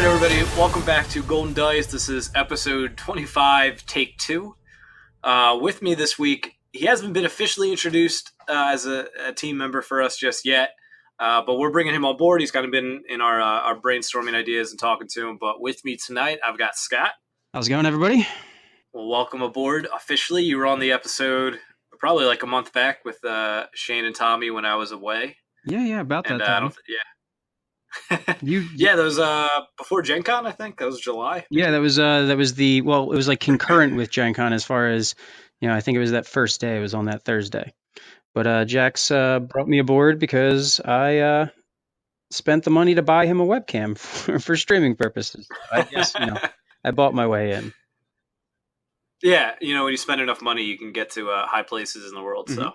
right, everybody, welcome back to Golden Dice. This is episode 25, take 2. With me this week, he hasn't been officially introduced as a team member for us just yet, but we're bringing him on board. He's kind of been in our brainstorming ideas and talking to him. But with me tonight, I've got Scott. How's it going, everybody? Well, welcome aboard officially. You were on the episode probably like a month back with Shane and Tommy when I was away. Yeah, about that time. Yeah, that was before Gen Con, I think. That was July. Yeah, that was it was like concurrent with Gen Con as far as, I think it was that first day. It was on that Thursday. But Jax brought me aboard because I spent the money to buy him a webcam for streaming purposes. I guess, I bought my way in. Yeah, when you spend enough money, you can get to high places in the world. Mm-hmm.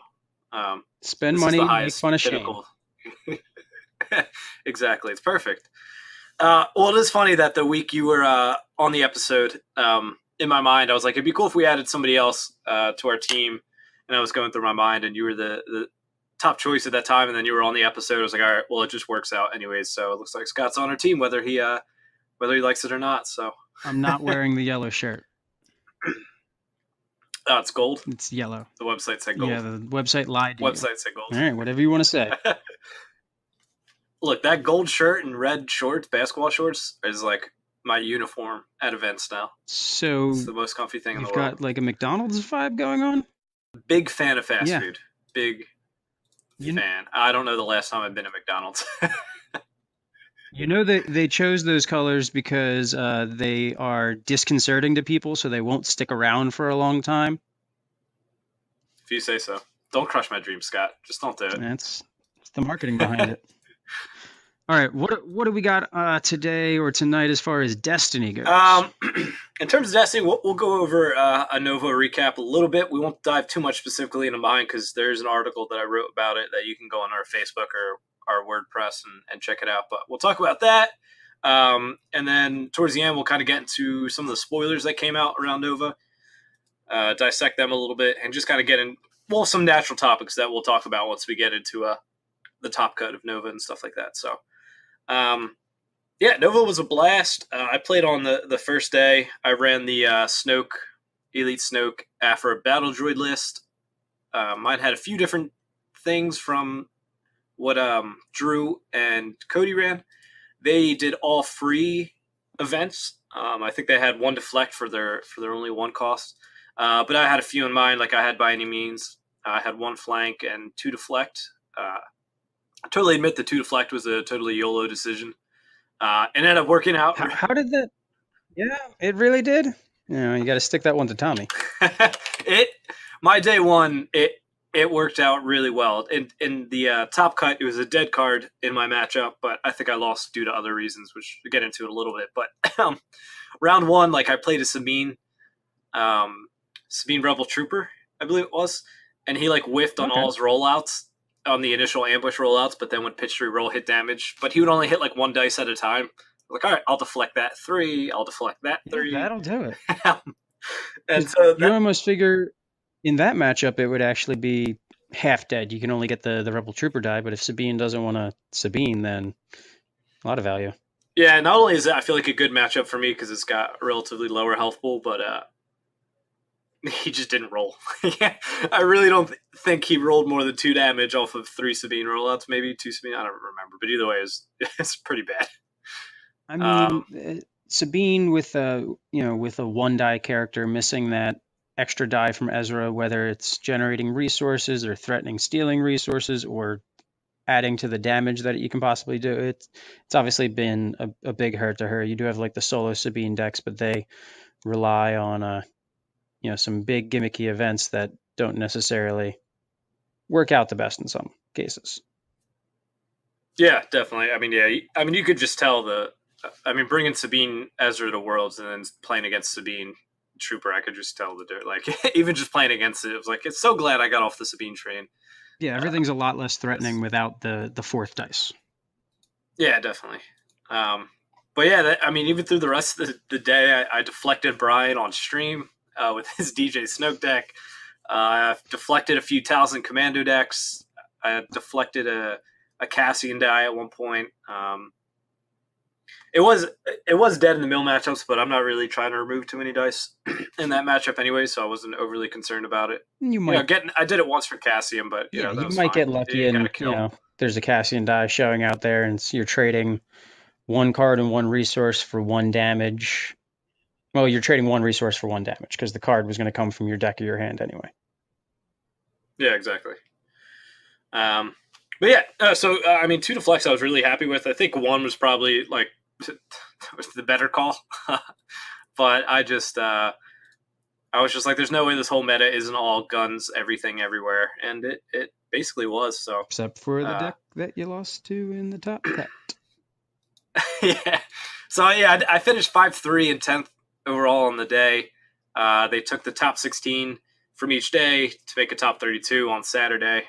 So spend money, make fun of Shane. Exactly, it's perfect. Well, it is funny that the week you were on the episode, in my mind, I was like, it'd be cool if we added somebody else to our team. And I was going through my mind, and you were the top choice at that time. And then you were on the episode. I was like, all right, well, it just works out anyways. So it looks like Scott's on our team, whether he likes it or not. So I'm not wearing the yellow shirt. Oh, it's gold? It's yellow. The website said gold. Yeah, the website lied to you. Website said gold. All right, whatever you want to say. Look, that gold shirt and red shorts, basketball shorts, is like my uniform at events now. So it's the most comfy thing in the world. You've got like a McDonald's vibe going on? Big fan of fast food. Big fan. I don't know the last time I've been at McDonald's. They chose those colors because they are disconcerting to people, so they won't stick around for a long time. If you say so. Don't crush my dream, Scott. Just don't do it. It's the marketing behind it. All right, what do we got today or tonight as far as Destiny goes? In terms of Destiny, we'll go over a Nova recap a little bit. We won't dive too much specifically into mine because there's an article that I wrote about it that you can go on our Facebook or our WordPress and check it out. But we'll talk about that. And then towards the end, we'll kind of get into some of the spoilers that came out around Nova, dissect them a little bit, and just kind of get in, some natural topics that we'll talk about once we get into the top cut of Nova and stuff like that. So, Nova was a blast. I played on the first day. I ran the Snoke, Elite Snoke Afra Battle Droid list. Mine had a few different things from what Drew and Cody ran. They did all free events. I think they had one deflect for their only one cost. But I had a few in mind, like I had By Any Means. I had one flank and two deflect. I totally admit the two deflect was a totally YOLO decision. And ended up working out. How did that? Yeah, it really did. You got to stick that one to Tommy. My day one, it worked out really well. In the top cut, it was a dead card in my matchup, but I think I lost due to other reasons, which we'll get into in a little bit. But round one, like I played a Sabine Rebel Trooper, I believe it was, and he like whiffed on all his rollouts. On the initial ambush rollouts, but then when pitch to roll hit damage, but he would only hit like one dice at a time. Like, all right, I'll deflect that 3. I'll deflect that 3. Yeah, that'll do it. And so you almost figure in that matchup it would actually be half dead. You can only get the Rebel Trooper die, but if Sabine doesn't want to Sabine, then a lot of value. Yeah, not only is it, I feel like a good matchup for me because it's got a relatively lower health pool, but he just didn't roll. Yeah, I really don't think he rolled more than 2 damage off of 3 Sabine rollouts, maybe 2 Sabine. I don't remember, but either way, it's pretty bad. I mean, Sabine with a one die character missing that extra die from Ezra, whether it's generating resources or threatening stealing resources or adding to the damage that you can possibly do, it's obviously been a big hurt to her. You do have like the solo Sabine decks, but they rely on some big gimmicky events that don't necessarily work out the best in some cases. Yeah, definitely. I mean, you could just tell bringing Sabine Ezra to Worlds and then playing against Sabine Trooper, I could just tell like, even just playing against it was like, it's so glad I got off the Sabine train. Yeah, everything's a lot less threatening without the 4th dice. Yeah, definitely. But yeah, even through the rest of the day, I deflected Brian on stream with his DJ Snoke deck. I've deflected a few Talzin Commando decks. I deflected a Cassian die at one point. It was it was dead in the mill matchups, but I'm not really trying to remove too many dice in that matchup anyway, so I wasn't overly concerned about it. You You know, might, I did it once for Cassian, but yeah, that you was might fine. get lucky You got to and, kill. there's a Cassian die showing out there and you're trading one card and one resource for one damage. Well, you're trading one resource for one damage because the card was going to come from your deck or your hand anyway. Yeah, exactly. But yeah, I mean, 2 to flex, I was really happy with. I think 1 was probably like the better call, but I was just like, there's no way this whole meta isn't all guns, everything, everywhere, and it basically was. So Except for the uh, deck that you lost to in the top cut. yeah, so yeah, I finished 5-3 and 10th overall on the day. They took the top 16 from each day to make a top 32 on Saturday.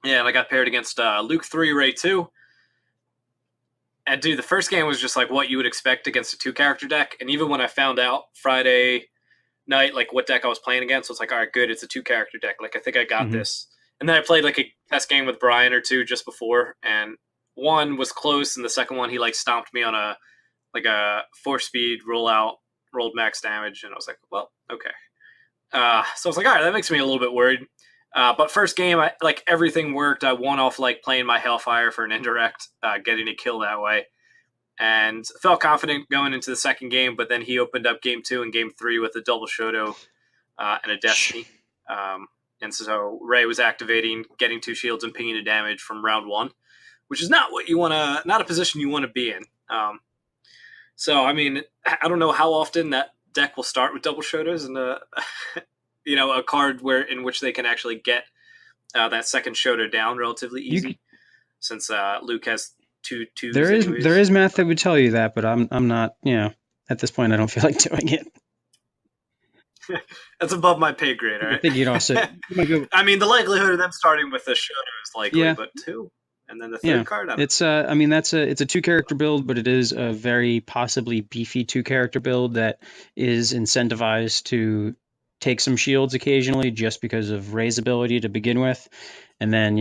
Yeah, and I got paired against Luke 3, Ray 2. And dude, the first game was just like what you would expect against a 2 character deck. And even when I found out Friday night, like what deck I was playing against, I was like, all right, good, it's a 2 character deck. Like, I think I got Mhm. this. And then I played like a test game with Brian or two just before, and one was close, and the second one he like stomped me on a 4 speed rollout, rolled max damage, and I was like, well, okay. So I was like, all right, that makes me a little bit worried. But first game, like everything worked. I won off like playing my Hellfire for an indirect, getting a kill that way, and felt confident going into the second game. But then he opened up game 2 and game 3 with a double Shoto and a Destiny. And so Ray was activating, getting 2 shields and pinging a damage from round 1, which is not what you want to, not a position you want to be in. So I mean, I don't know how often that deck will start with double Shotos and a card in which they can actually get that second Shoto down relatively easy, since Luke has two twos there anyways. is math that would tell you that, but I'm not, at this point I don't feel like doing it. That's above my pay grade. All I right. think you'd also I mean, the likelihood of them starting with a Shoto is likely, Yeah. but 2, and then the third card. It's I mean it's a 2 character build, but it is a very possibly beefy 2 character build that is incentivized to take some shields occasionally just because of Ray's ability to begin with, and then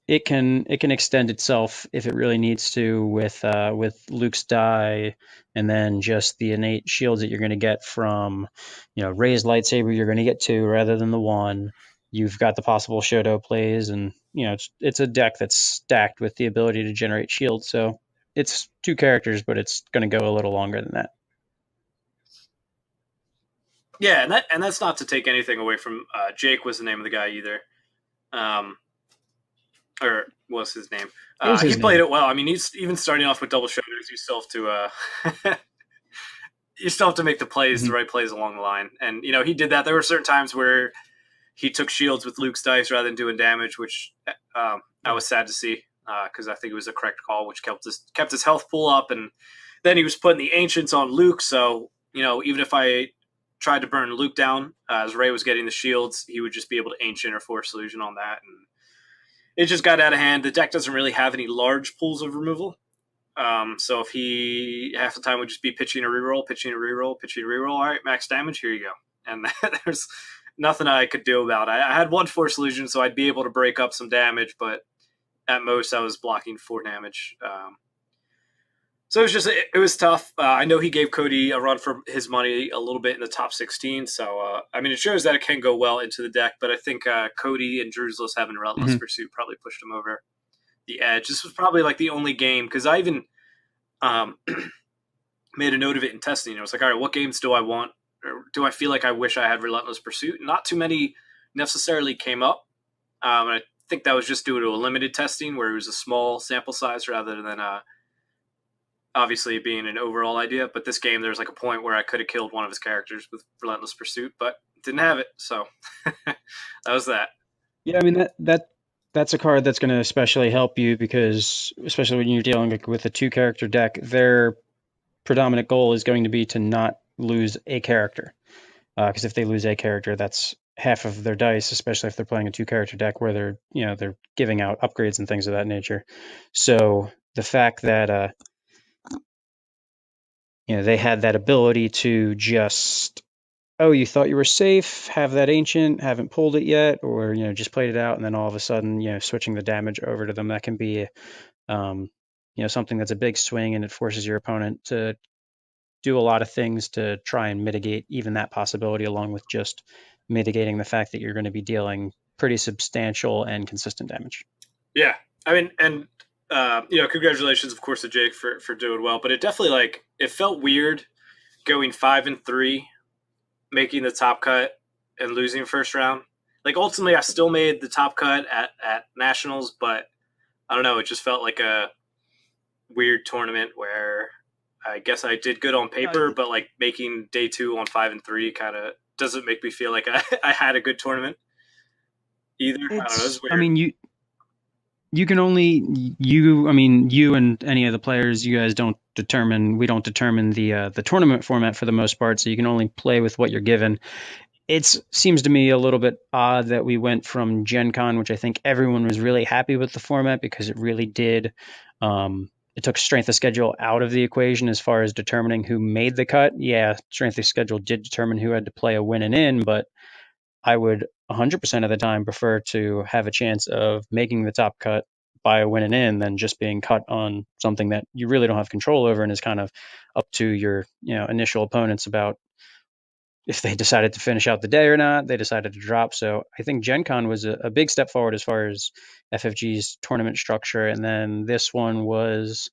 it can extend itself if it really needs to with Luke's die, and then just the innate shields that you're going to get from Ray's lightsaber. You're going to get 2 rather than the 1. You've got the possible Shoto plays, and it's a deck that's stacked with the ability to generate shields. So it's 2 characters, but it's going to go a little longer than that. Yeah, and that's not to take anything away from Jake was the name of the guy either. Or what's his name? He played it well. I mean, he's even starting off with double Shotos. You still have to you still have to make the plays, the right plays along the line. And he did that. There were certain times where he took shields with Luke's dice rather than doing damage, which I was sad to see, because I think it was a correct call, which kept his health pool up. And then he was putting the ancients on Luke, so even if I tried to burn Luke down as Ray was getting the shields, he would just be able to ancient or force illusion on that, and it just got out of hand. The deck doesn't really have any large pools of removal. So if he half the time would just be pitching a reroll, pitching a reroll, pitching a reroll. All right, max damage. Here you go. And there's nothing I could do about it. I had 1 force illusion, so I'd be able to break up some damage, but at most I was blocking 4 damage. So it was tough. I know he gave Cody a run for his money a little bit in the top 16. So, I mean, it shows that it can go well into the deck, but I think Cody and Drew's having Relentless Pursuit probably pushed him over the edge. This was probably like the only game, because I even made a note of it in testing. I was like, all right, what games do I want, or do I feel like I wish I had Relentless Pursuit? Not too many necessarily came up. And I think that was just due to a limited testing where it was a small sample size rather than obviously being an overall idea. But this game, there's like a point where I could have killed one of his characters with Relentless Pursuit, but didn't have it. So that was that. Yeah, I mean that's a card that's going to especially help you, because especially when you're dealing with a 2 character deck, their predominant goal is going to be to not lose a character. Because if they lose a character, that's half of their dice, especially if they're playing a 2 character deck where they're giving out upgrades and things of that nature. So the fact that they had that ability to just, oh, you thought you were safe, have that ancient, haven't pulled it yet, or just played it out, and then all of a sudden switching the damage over to them, that can be something that's a big swing, and it forces your opponent to do a lot of things to try and mitigate even that possibility, along with just mitigating the fact that you're going to be dealing pretty substantial and consistent damage. Yeah, I mean, and congratulations, of course, to Jake for doing well. But it definitely it felt weird going 5-3, making the top cut and losing first round. Like ultimately, I still made the top cut at nationals, but I don't know. It just felt like a weird tournament where I guess I did good on paper, but like making day 2 on 5-3 kind of doesn't make me feel like I had a good tournament either. I don't know. It's weird. I mean, you can only I mean, you and any of the players, you guys we don't determine the tournament format for the most part, so you can only play with what you're given. It seems to me a little bit odd that we went from Gen Con, which I think everyone was really happy with the format because it really did. It took strength of schedule out of the equation as far as determining who made the cut. Yeah, strength of schedule did determine who had to play a win and in, but I would 100% of the time prefer to have a chance of making the top cut by a win and in than just being cut on something that you really don't have control over and is kind of up to your initial opponents about if they decided to finish out the day or not. They decided to drop. So I think Gen Con was a big step forward as far as FFG's tournament structure. And then this one was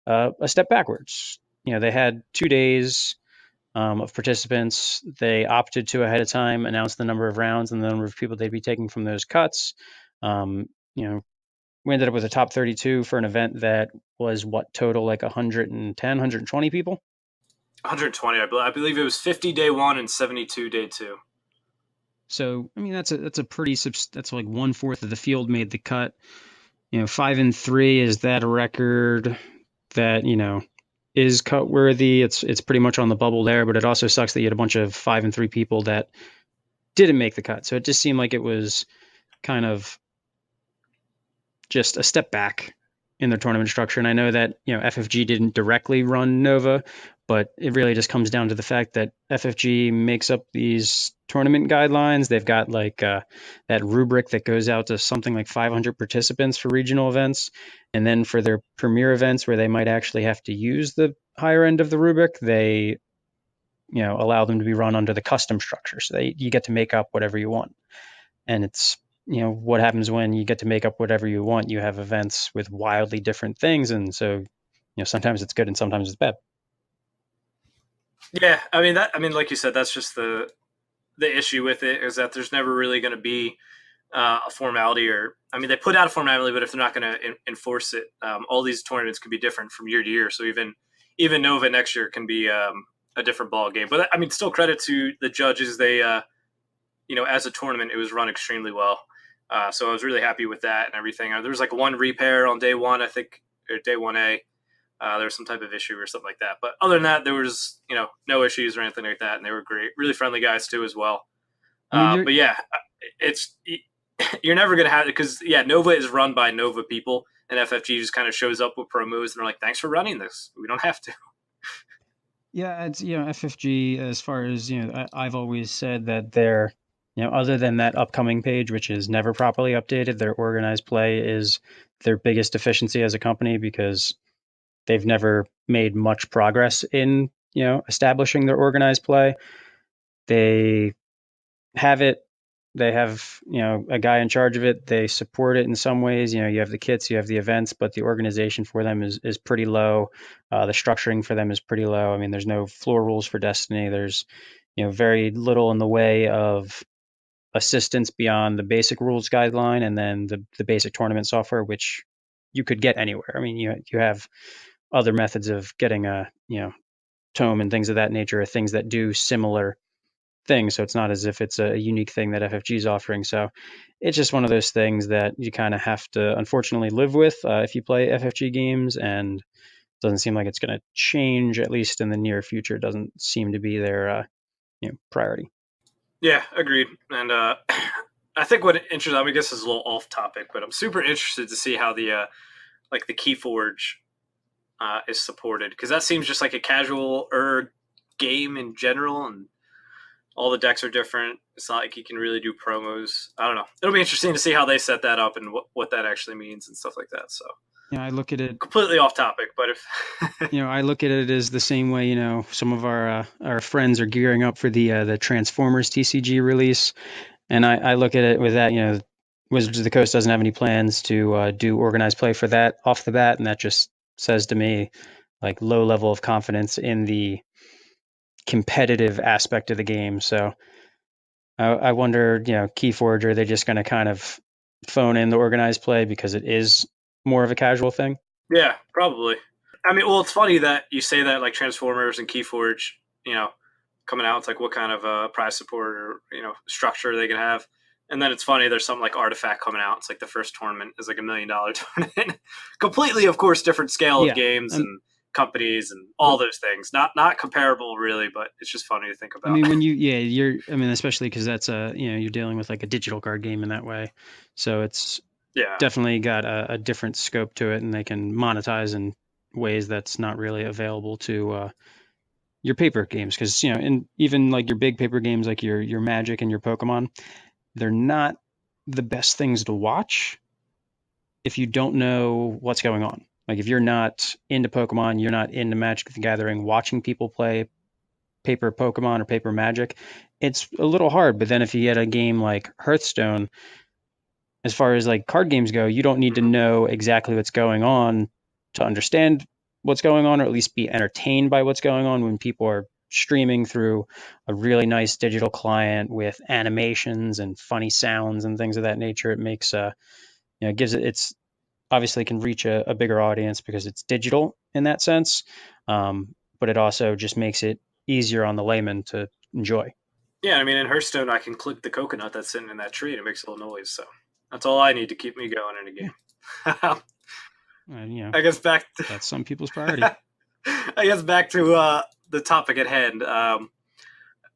a step backwards. They had 2 days of participants. They opted to ahead of time announce the number of rounds and the number of people they'd be taking from those cuts. We ended up with a top 32 for an event that was total like 110, 120 people. 120, I believe it was 50 day 1 and 72 day 2. So I mean that's a pretty that's like 1/4 of the field made the cut. 5-3, is that a record that is cut worthy? It's pretty much on the bubble there, but it also sucks that you had a bunch of 5-3 people that didn't make the cut. So it just seemed like it was kind of just a step back in their tournament structure. And I know that FFG didn't directly run Nova, but it really just comes down to the fact that FFG makes up these tournament guidelines. They've got like that rubric that goes out to something like 500 participants for regional events, and then for their premier events where they might actually have to use the higher end of the rubric, they allow them to be run under the custom structure. So you get to make up whatever you want, and it's what happens when you get to make up whatever you want. You have events with wildly different things, and so sometimes it's good and sometimes it's bad. Yeah, I mean, like you said, that's just the issue with it, is that there's never really going to be a formality, or I mean, they put out a formality, but if they're not going to enforce it, all these tournaments can be different from year to year. So even Nova next year can be a different ball game. But I mean, still credit to the judges. They as a tournament, it was run extremely well. So I was really happy with that and everything. There was like one repair on day 1, I think, or day 1A. There was some type of issue or something like that. But other than that, there was no issues or anything like that, and they were great, really friendly guys too as well. But yeah, it's you're never gonna have it because Nova is run by Nova people, and FFG just kind of shows up with promos and they're like, "Thanks for running this. We don't have to." Yeah, it's FFG, as far as I've always said that they're other than that upcoming page, which is never properly updated, their organized play is their biggest deficiency as a company because they've never made much progress in establishing their organized play. They have it. They have a guy in charge of it. They support it in some ways. You have the kits, you have the events, but the organization for them is pretty low. The structuring for them is pretty low. I mean, there's no floor rules for Destiny. There's very little in the way of assistance beyond the basic rules guideline and then the basic tournament software, which you could get anywhere. I mean, you have other methods of getting a tome and things of that nature, are things that do similar things. So it's not as if it's a unique thing that FFG is offering. So it's just one of those things that you kind of have to unfortunately live with if you play FFG games, and it doesn't seem like it's going to change, at least in the near future. It doesn't seem to be their priority. Yeah, agreed. And I think what interests, I guess this is a little off topic, but I'm super interested to see how the Keyforge is supported, because that seems just like a casual game in general, and all the decks are different. It's not like you can really do promos. I don't know. It'll be interesting to see how they set that up and what that actually means and stuff like that. So I look at it. Completely off topic, but if I look at it as the same way. Some of our friends are gearing up for the Transformers TCG release, and I look at it with that. Wizards of the Coast doesn't have any plans to do organized play for that off the bat, and that just says to me like low level of confidence in the competitive aspect of the game. So I wonder, Keyforge, are they just going to kind of phone in the organized play because it is more of a casual thing? yeah, probably. I mean, well, it's funny that you say that, like Transformers and Keyforge, coming out. It's like, what kind of prize support or structure they can have. And then it's funny, there's something like Artifact coming out. It's like the first tournament is like $1 million tournament. Completely, of course, different scale of Yeah. games and companies and all those things. Not comparable really, but it's just funny to think about. I mean, especially because that's you're dealing with like a digital card game in that way. So it's definitely got a different scope to it, and they can monetize in ways that's not really available to your paper games. Because, and even like your big paper games, like your Magic and your Pokemon, they're not the best things to watch if you don't know what's going on. Like if you're not into Pokemon, you're not into Magic the Gathering, watching people play paper Pokemon or paper Magic, it's a little hard. But then if you get a game like Hearthstone, as far as like card games go, you don't need to know exactly what's going on to understand what's going on, or at least be entertained by what's going on when people are streaming through a really nice digital client with animations and funny sounds and things of that nature. It makes gives it's obviously can reach a bigger audience because it's digital in that sense, but it also just makes it easier on the layman to enjoy. Yeah, I mean, in Hearthstone, I can click the coconut that's sitting in that tree and it makes a little noise. So that's all I need to keep me going in a game. I guess that's some people's priority. I guess back to the topic at hand.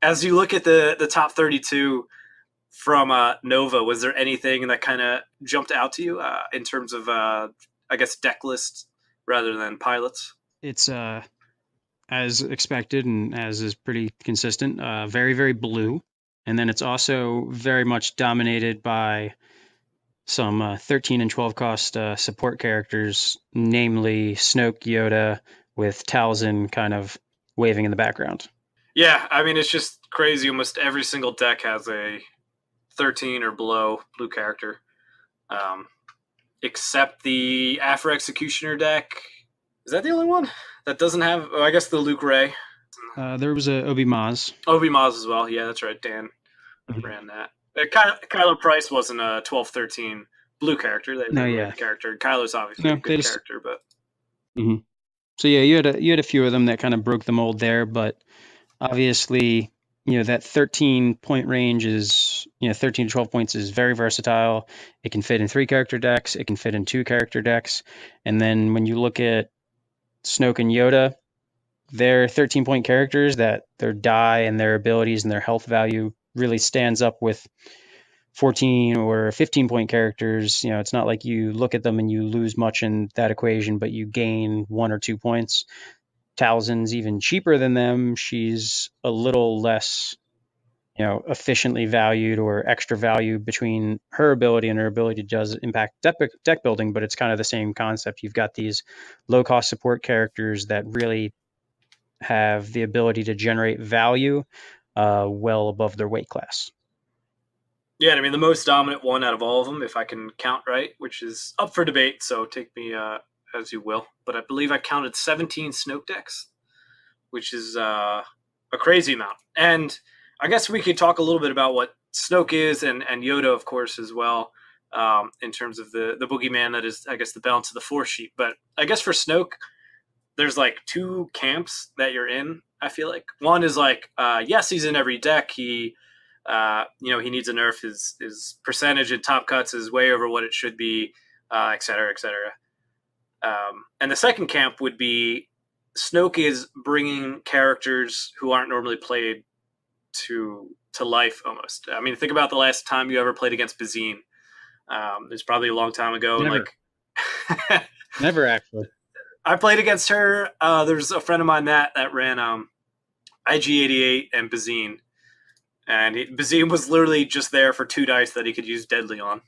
As you look at the top 32 from Nova, was there anything that kind of jumped out to you in terms of, I guess, deck lists rather than pilots? It's as expected and as is pretty consistent, very, very blue. And then it's also very much dominated by some 13 and 12 cost support characters, namely Snoke, Yoda, with Talzin kind of waving in the background. Yeah, I mean, it's just crazy. Almost every single deck has a 13 or below blue character, except the Afro Executioner deck. Is that the only one that doesn't have? Oh, I guess the Luke Ray. There was a Obi Maz. Obi Maz as well. Yeah, that's right. Dan ran that. Kylo Price wasn't a 12-13 blue character. They the character. Kylo's obviously a good character, but. Mm-hmm. So yeah, you had a few of them that kind of broke the mold there, but obviously, that 13-point range is, 13 to 12 points is very versatile. It can fit in 3-character decks. It can fit in 2-character decks. And then when you look at Snoke and Yoda, they're 13-point characters that their die and their abilities and their health value really stands up with 14 or 15-point characters. It's not like you look at them and you lose much in that equation, but you gain 1 or 2 points. Talzin's even cheaper than them. She's a little less, efficiently valued or extra value between her ability, and her ability does impact deck building, but it's kind of the same concept. You've got these low-cost support characters that really have the ability to generate value well above their weight class. Yeah, I mean, the most dominant one out of all of them, if I can count right, which is up for debate, so take me as you will. But I believe I counted 17 Snoke decks, which is a crazy amount. And I guess we could talk a little bit about what Snoke is and Yoda, of course, as well, in terms of the boogeyman that is, I guess, the balance of the Force sheet. But I guess for Snoke, there's like 2 camps that you're in, I feel like. One is like, yes, he's in every deck. He needs a nerf. His percentage in top cuts is way over what it should be, et cetera, et cetera. And the second camp would be Snoke is bringing characters who aren't normally played to life almost. I mean, think about the last time you ever played against Bazine. It's probably a long time ago. Never. Never actually. I played against her. There's a friend of mine that ran IG88 and Bazine. And Bazine was literally just there for 2 dice that he could use Deadly on.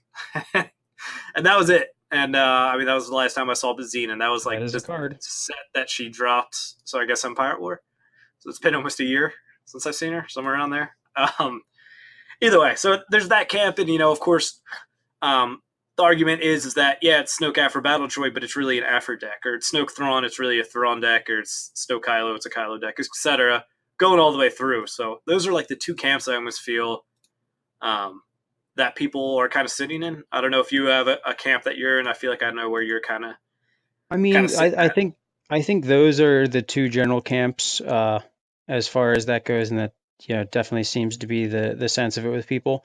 And that was it. And I mean, that was the last time I saw Bazine, and that was That like is a the card. set that she dropped. So I guess on Pirate War. So it's been almost a year since I've seen her, somewhere around there. Either way, so there's that camp, and of course, um, the argument is that yeah, it's Snoke Afro Battle Droid, but it's really an Afro deck, or it's Snoke Thrawn, it's really a Thrawn deck, or it's Snoke Kylo, it's a Kylo deck, etc. Going all the way through. So those are like the two camps I almost feel um, that people are kind of sitting in. I don't know if you have a camp that you're in. I feel like I know where you're I kind of mean, sitting I at. think those are the two general camps as far as that goes, and that definitely seems to be the sense of it with people.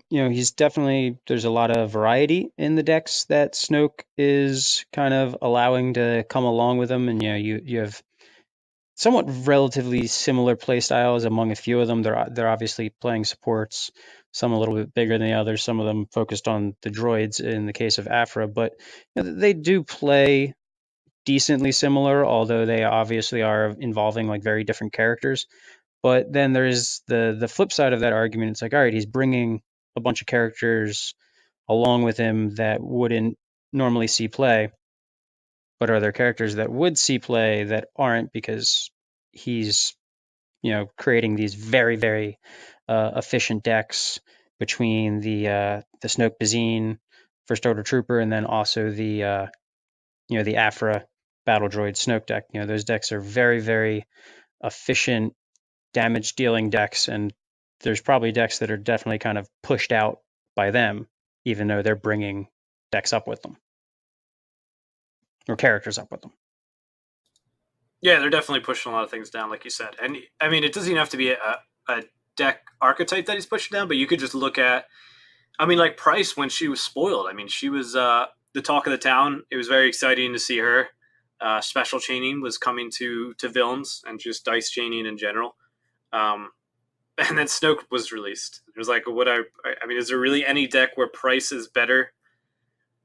He's definitely there's a lot of variety in the decks that Snoke is kind of allowing to come along with him, and you have somewhat relatively similar play styles among a few of them. They're obviously playing supports, some a little bit bigger than the others, some of them focused on the droids in the case of Afra, but they do play decently similar, although they obviously are involving like very different characters. But then there's the flip side of that argument. It's like, all right, he's bringing a bunch of characters along with him that wouldn't normally see play, but are there characters that would see play that aren't because he's creating these very, very efficient decks between the Snoke Bazine First Order Trooper and then also the Afra Battle Droid Snoke deck. Those decks are very, very efficient damage dealing decks, and there's probably decks that are definitely kind of pushed out by them, even though they're bringing decks up with them or characters up with them. Yeah, they're definitely pushing a lot of things down, like you said. And I mean, it doesn't even have to be a deck archetype that he's pushing down, but you could just look at, I mean, like Price when she was spoiled. I mean, she was the talk of the town. It was very exciting to see her. Special chaining was coming to villains and just dice chaining in general. Um, and then Snoke was released. It was like, I mean, is there really any deck where Price is better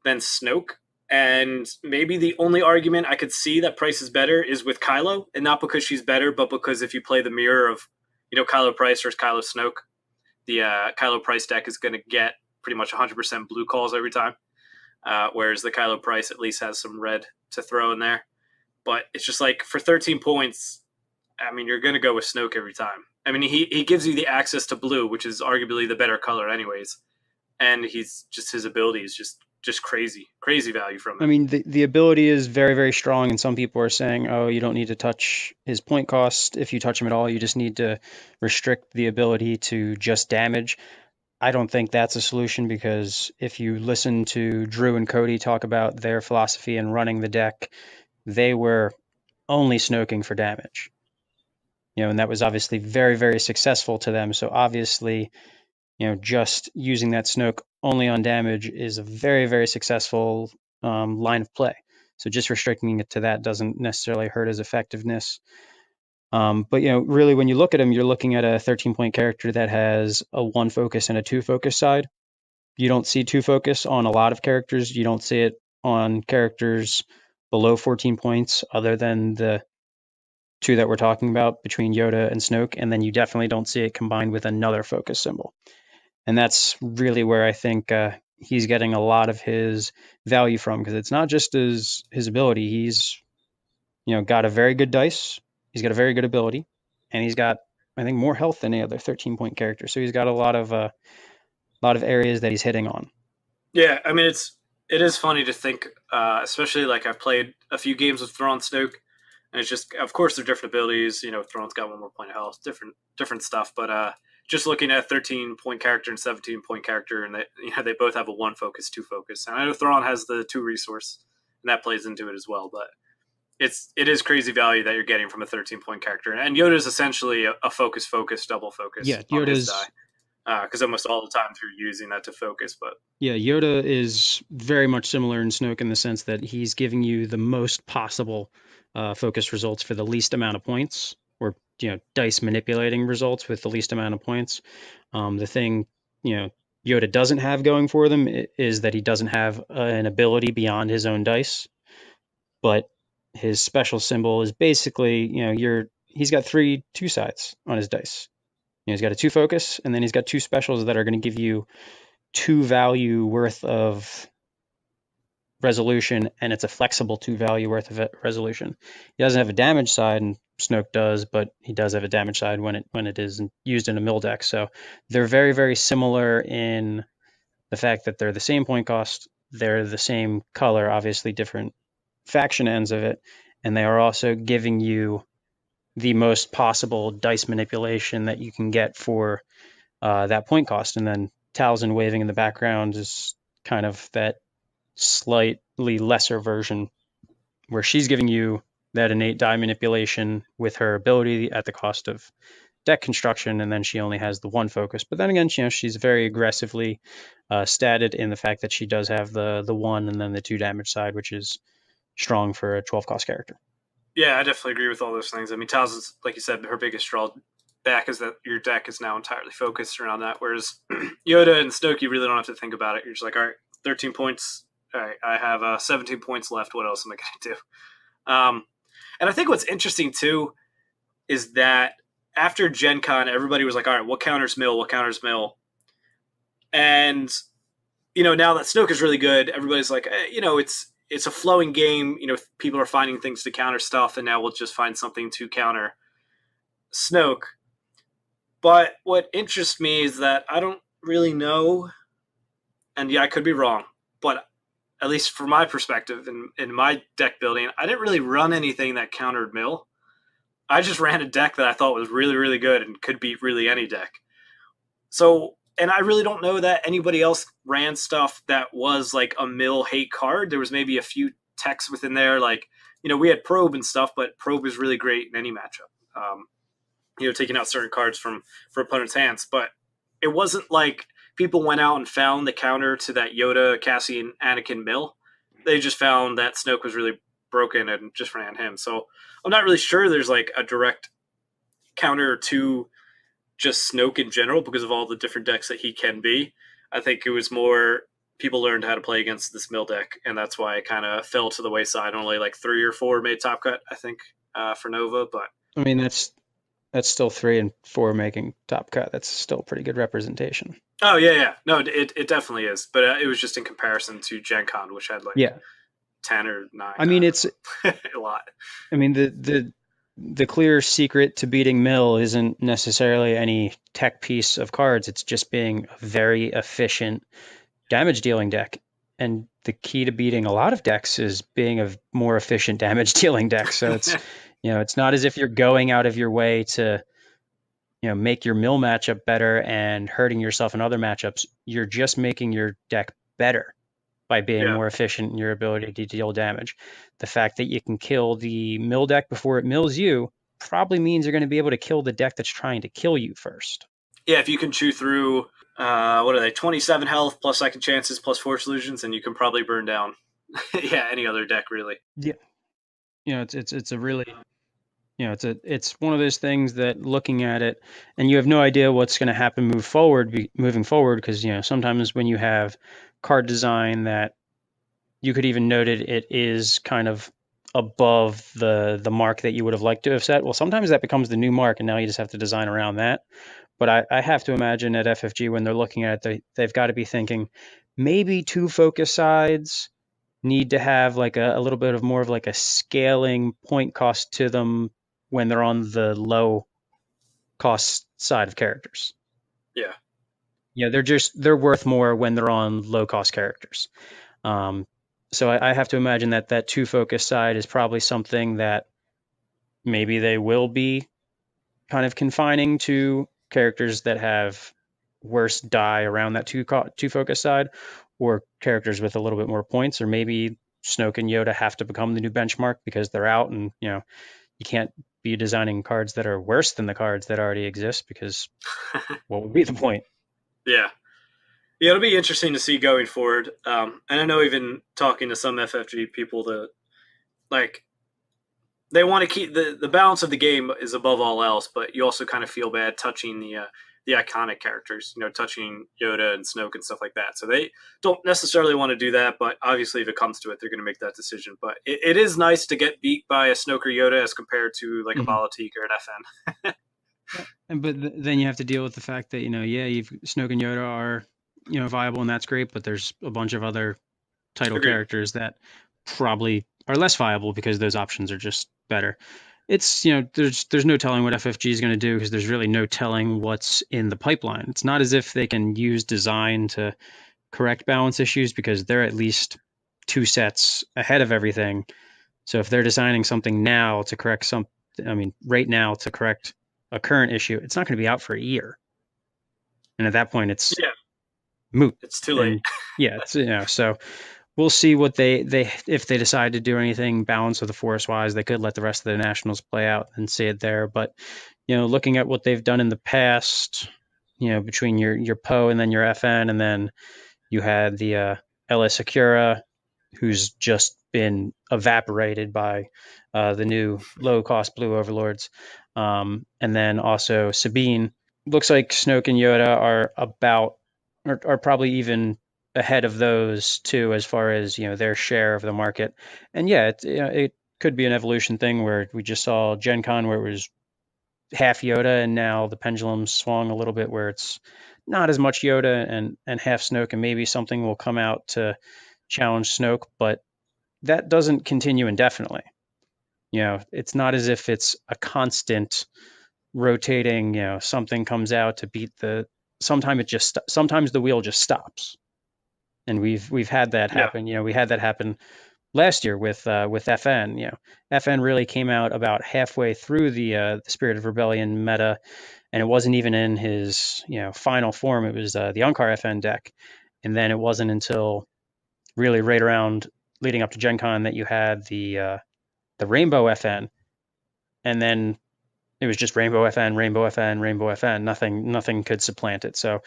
than Snoke? And maybe the only argument I could see that Price is better is with Kylo, and not because she's better, but because if you play the mirror of, Kylo Price versus Kylo Snoke, the Kylo Price deck is going to get pretty much 100% blue calls every time, whereas the Kylo Price at least has some red to throw in there. But it's just like for 13 points, I mean, you're going to go with Snoke every time. I mean, he gives you the access to blue, which is arguably the better color, anyways. And his ability is just crazy value from I him. mean, the ability is very, very strong, and some people are saying, oh, you don't need to touch his point cost. If you touch him at all, you just need to restrict the ability to just damage. I don't think that's a solution because if you listen to Drew and Cody talk about their philosophy and running the deck, they were only snoking for damage. And that was obviously very, very successful to them. So obviously, just using that Snoke only on damage is a very, very successful line of play. So just restricting it to that doesn't necessarily hurt his effectiveness. But really, when you look at him, you're looking at a 13-point character that has a 1 focus and a 2 focus side. You don't see 2 focus on a lot of characters. You don't see it on characters below 14 points, other than the 2 that we're talking about between Yoda and Snoke. And then you definitely don't see it combined with another focus symbol. And that's really where I think he's getting a lot of his value from, because it's not just his ability. He's got a very good dice. He's got a very good ability, and he's got, I think, more health than any other 13-point character. So he's got a lot of areas that he's hitting on. Yeah, I mean it is funny to think, especially like I've played a few games with Thrawn Snoke, and it's just of course they're different abilities. Thrawn's got 1 more point of health, different stuff. But just looking at 13-point character and 17-point character, and they both have a 1 focus, 2 focus, and I know Thrawn has the 2 resource, and that plays into it as well. But it is crazy value that you're getting from a 13-point character, and Yoda is essentially a focus, double focus Yeah, on his die, because almost all the time you're using that to focus. But Yoda is very much similar in Snoke in the sense that he's giving you the most possible focus results for the least amount of points, or dice manipulating results with the least amount of points. The thing Yoda doesn't have going for them is that he doesn't have an ability beyond his own dice, but his special symbol is basically he's got two sides on his dice. He's got a 2 focus, and then he's got 2 specials that are going to give you 2 value worth of resolution, and it's a flexible 2 value worth of resolution. He doesn't have a damage side, and Snoke does, but he does have a damage side when it is used in a mill deck. So they're very, very similar in the fact that they're the same point cost, they're the same color, obviously different faction ends of it, and they are also giving you the most possible dice manipulation that you can get for that point cost. And then Talzin waving in the background is kind of that slightly lesser version where she's giving you that innate die manipulation with her ability at the cost of deck construction, and then she only has the 1 focus. But then again, she's very aggressively statted in the fact that she does have the 1 and then the 2 damage side, which is strong for a 12 cost character. Yeah, I definitely agree with all those things. I mean, Talzin's, like you said, her biggest draw back is that your deck is now entirely focused around that, whereas Yoda and Snoke, you really don't have to think about it. You're just like, all right, 13 points. All right, I have 17 points left. What else am I going to do? And I think what's interesting, too, is that after Gen Con, everybody was like, all right, what counters mill? What counters mill? And, now that Snoke is really good, everybody's like, it's a flowing game. People are finding things to counter stuff, and now we'll just find something to counter Snoke. But what interests me is that I don't really know, and yeah, I could be wrong, but at least from my perspective in my deck building, I didn't really run anything that countered mill. I just ran a deck that I thought was really, really good and could beat really any deck. So, and I really don't know that anybody else ran stuff that was like a mill hate card. There was maybe a few techs within there, like, we had Probe and stuff, but Probe is really great in any matchup. Taking out certain cards from opponents' hands, but it wasn't like people went out and found the counter to that Yoda, Cassian, Anakin mill. They just found that Snoke was really broken and just ran him. So I'm not really sure there's like a direct counter to just Snoke in general because of all the different decks that he can be. I think it was more people learned how to play against this mill deck, and that's why it kind of fell to the wayside. Only like 3 or 4 made top cut, I think, for Nova. But I mean, that's still 3 and 4 making top cut. That's still pretty good representation. Oh yeah. No, it definitely is. But it was just in comparison to Gen Con, which had like 10 or 9. I mean, it's a lot. I mean, the clear secret to beating mill isn't necessarily any tech piece of cards. It's just being a very efficient damage dealing deck. And the key to beating a lot of decks is being a more efficient damage dealing deck. So it's it's not as if you're going out of your way to make your mill matchup better and hurting yourself in other matchups. You're just making your deck better by being more efficient in your ability to deal damage. The fact that you can kill the mill deck before it mills you probably means you're going to be able to kill the deck that's trying to kill you first. Yeah, if you can chew through, what are they, 27 health plus second chances plus Force Illusions, and you can probably burn down any other deck, really. Yeah. It's a really... it's one of those things that looking at it and you have no idea what's going to happen moving forward because sometimes when you have card design that you could even note it is kind of above the mark that you would have liked to have set. Well, sometimes that becomes the new mark and now you just have to design around that. But I have to imagine at FFG when they're looking at it, they've got to be thinking maybe 2 focus sides need to have like a little bit of more of like a scaling point cost to them when they're on the low cost side of characters. Yeah. They're worth more when they're on low cost characters. So I have to imagine that 2 focus side is probably something that maybe they will be kind of confining to characters that have worse die around that 2 focus side, or characters with a little bit more points, or maybe Snoke and Yoda have to become the new benchmark because they're out and you can't be designing cards that are worse than the cards that already exist because what would be the point? Yeah, it'll be interesting to see going forward. And I know even talking to some FFG people that like they want to keep the balance of the game is above all else, but you also kind of feel bad touching the iconic characters, touching Yoda and Snoke and stuff like that. So they don't necessarily want to do that, but obviously if it comes to it, they're going to make that decision. But it is nice to get beat by a Snoke or Yoda as compared to like a Balatik or an FN. But then you have to deal with the fact that, you've Snoke and Yoda are, viable and that's great, but there's a bunch of other title Agreed. characters that probably are less viable because those options are just better. It's, you know, there's no telling what FFG is going to do because there's really no telling what's in the pipeline. It's not as if they can use design to correct balance issues because they're at least 2 sets ahead of everything. So if they're designing something now to correct right now to correct a current issue, it's not going to be out for a year. And at that point, it's moot. It's too late. And yeah, it's, you know, so we'll see what they if they decide to do anything balance of the force wise. They could let the rest of the nationals play out and see it there. But, you know, looking at what they've done in the past, you know, between your Poe and then your FN, and then you had the LS Sakura, who's just been evaporated by the new low-cost Blue Overlords. And then also Sabine. Looks like Snoke and Yoda are probably even ahead of those two as far as, you know, their share of the market. And yeah, it could be an evolution thing where we just saw Gen Con where it was half Yoda, and now the pendulum swung a little bit where it's not as much Yoda and half Snoke, and maybe something will come out to challenge Snoke, but that doesn't continue indefinitely. You know, it's not as if it's a constant rotating, you know, something comes out to beat sometimes the wheel just stops. And we've had that happen. You know, we had that happen last year with FN. You know, FN really came out about halfway through the Spirit of Rebellion meta, and it wasn't even in his, you know, final form. It was the Unkar FN deck, and then it wasn't until really right around leading up to Gen Con that you had the Rainbow FN, and then it was just Rainbow FN, Rainbow FN, Rainbow FN. Nothing could supplant it. So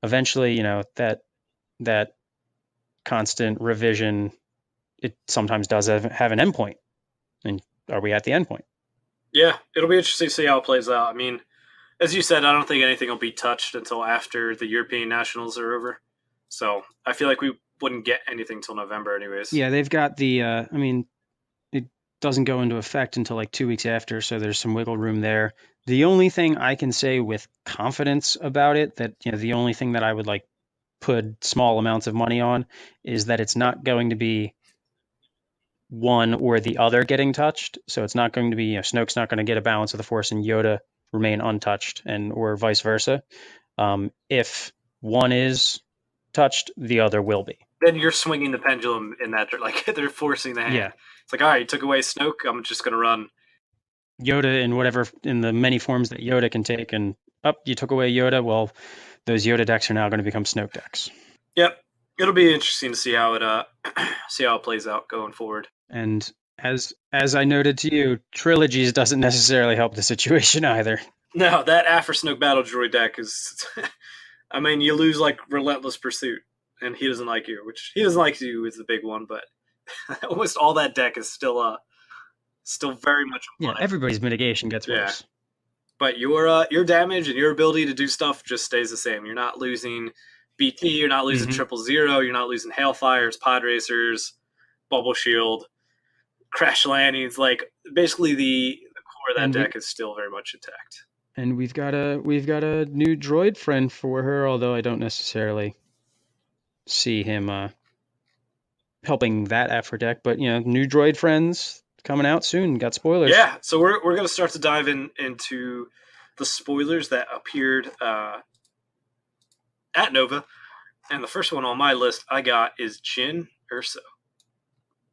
eventually, you know, that constant revision, it sometimes does have an endpoint. And are we at the endpoint? Yeah, it'll be interesting to see how it plays out. I mean, as you said, I don't think anything will be touched until after the European Nationals are over. So I feel like we wouldn't get anything till November, anyways. Yeah, they've got the. I mean, it doesn't go into effect until like 2 weeks after, so there's some wiggle room there. The only thing I can say with confidence about it, that, you know, the only thing that I would like put small amounts of money on, is that it's not going to be one or the other getting touched. So it's not going to be, you know, Snoke's not going to get a balance of the Force and Yoda remain untouched, and or vice versa. If one is touched, the other will be. Then you're swinging the pendulum in that, like they're forcing the hand. Yeah. It's like, all right, you took away Snoke, I'm just going to run Yoda in the many forms that Yoda can take, and you took away Yoda. Well, those Yoda decks are now going to become Snoke decks. Yep, it'll be interesting to see how it plays out going forward. And as I noted to you, trilogies doesn't necessarily help the situation either. No, that After Snoke Battle Droid deck is, I mean, you lose like Relentless Pursuit, and he doesn't like you, which he doesn't like you is the big one, but almost all that deck is still very much yeah. Everybody's mitigation gets worse. But your damage and your ability to do stuff just stays the same. You're not losing BT, you're not losing 000, you're not losing Hailfires, Pod Racers, Bubble Shield, Crash Landings. Like basically the core of that deck is still very much intact. And we've got a new droid friend for her, although I don't necessarily see him helping that effort deck. But, you know, new droid friends coming out soon. Got spoilers. Yeah, so we're going to start to dive into the spoilers that appeared at Nova. And the first one on my list I got is Jyn Erso.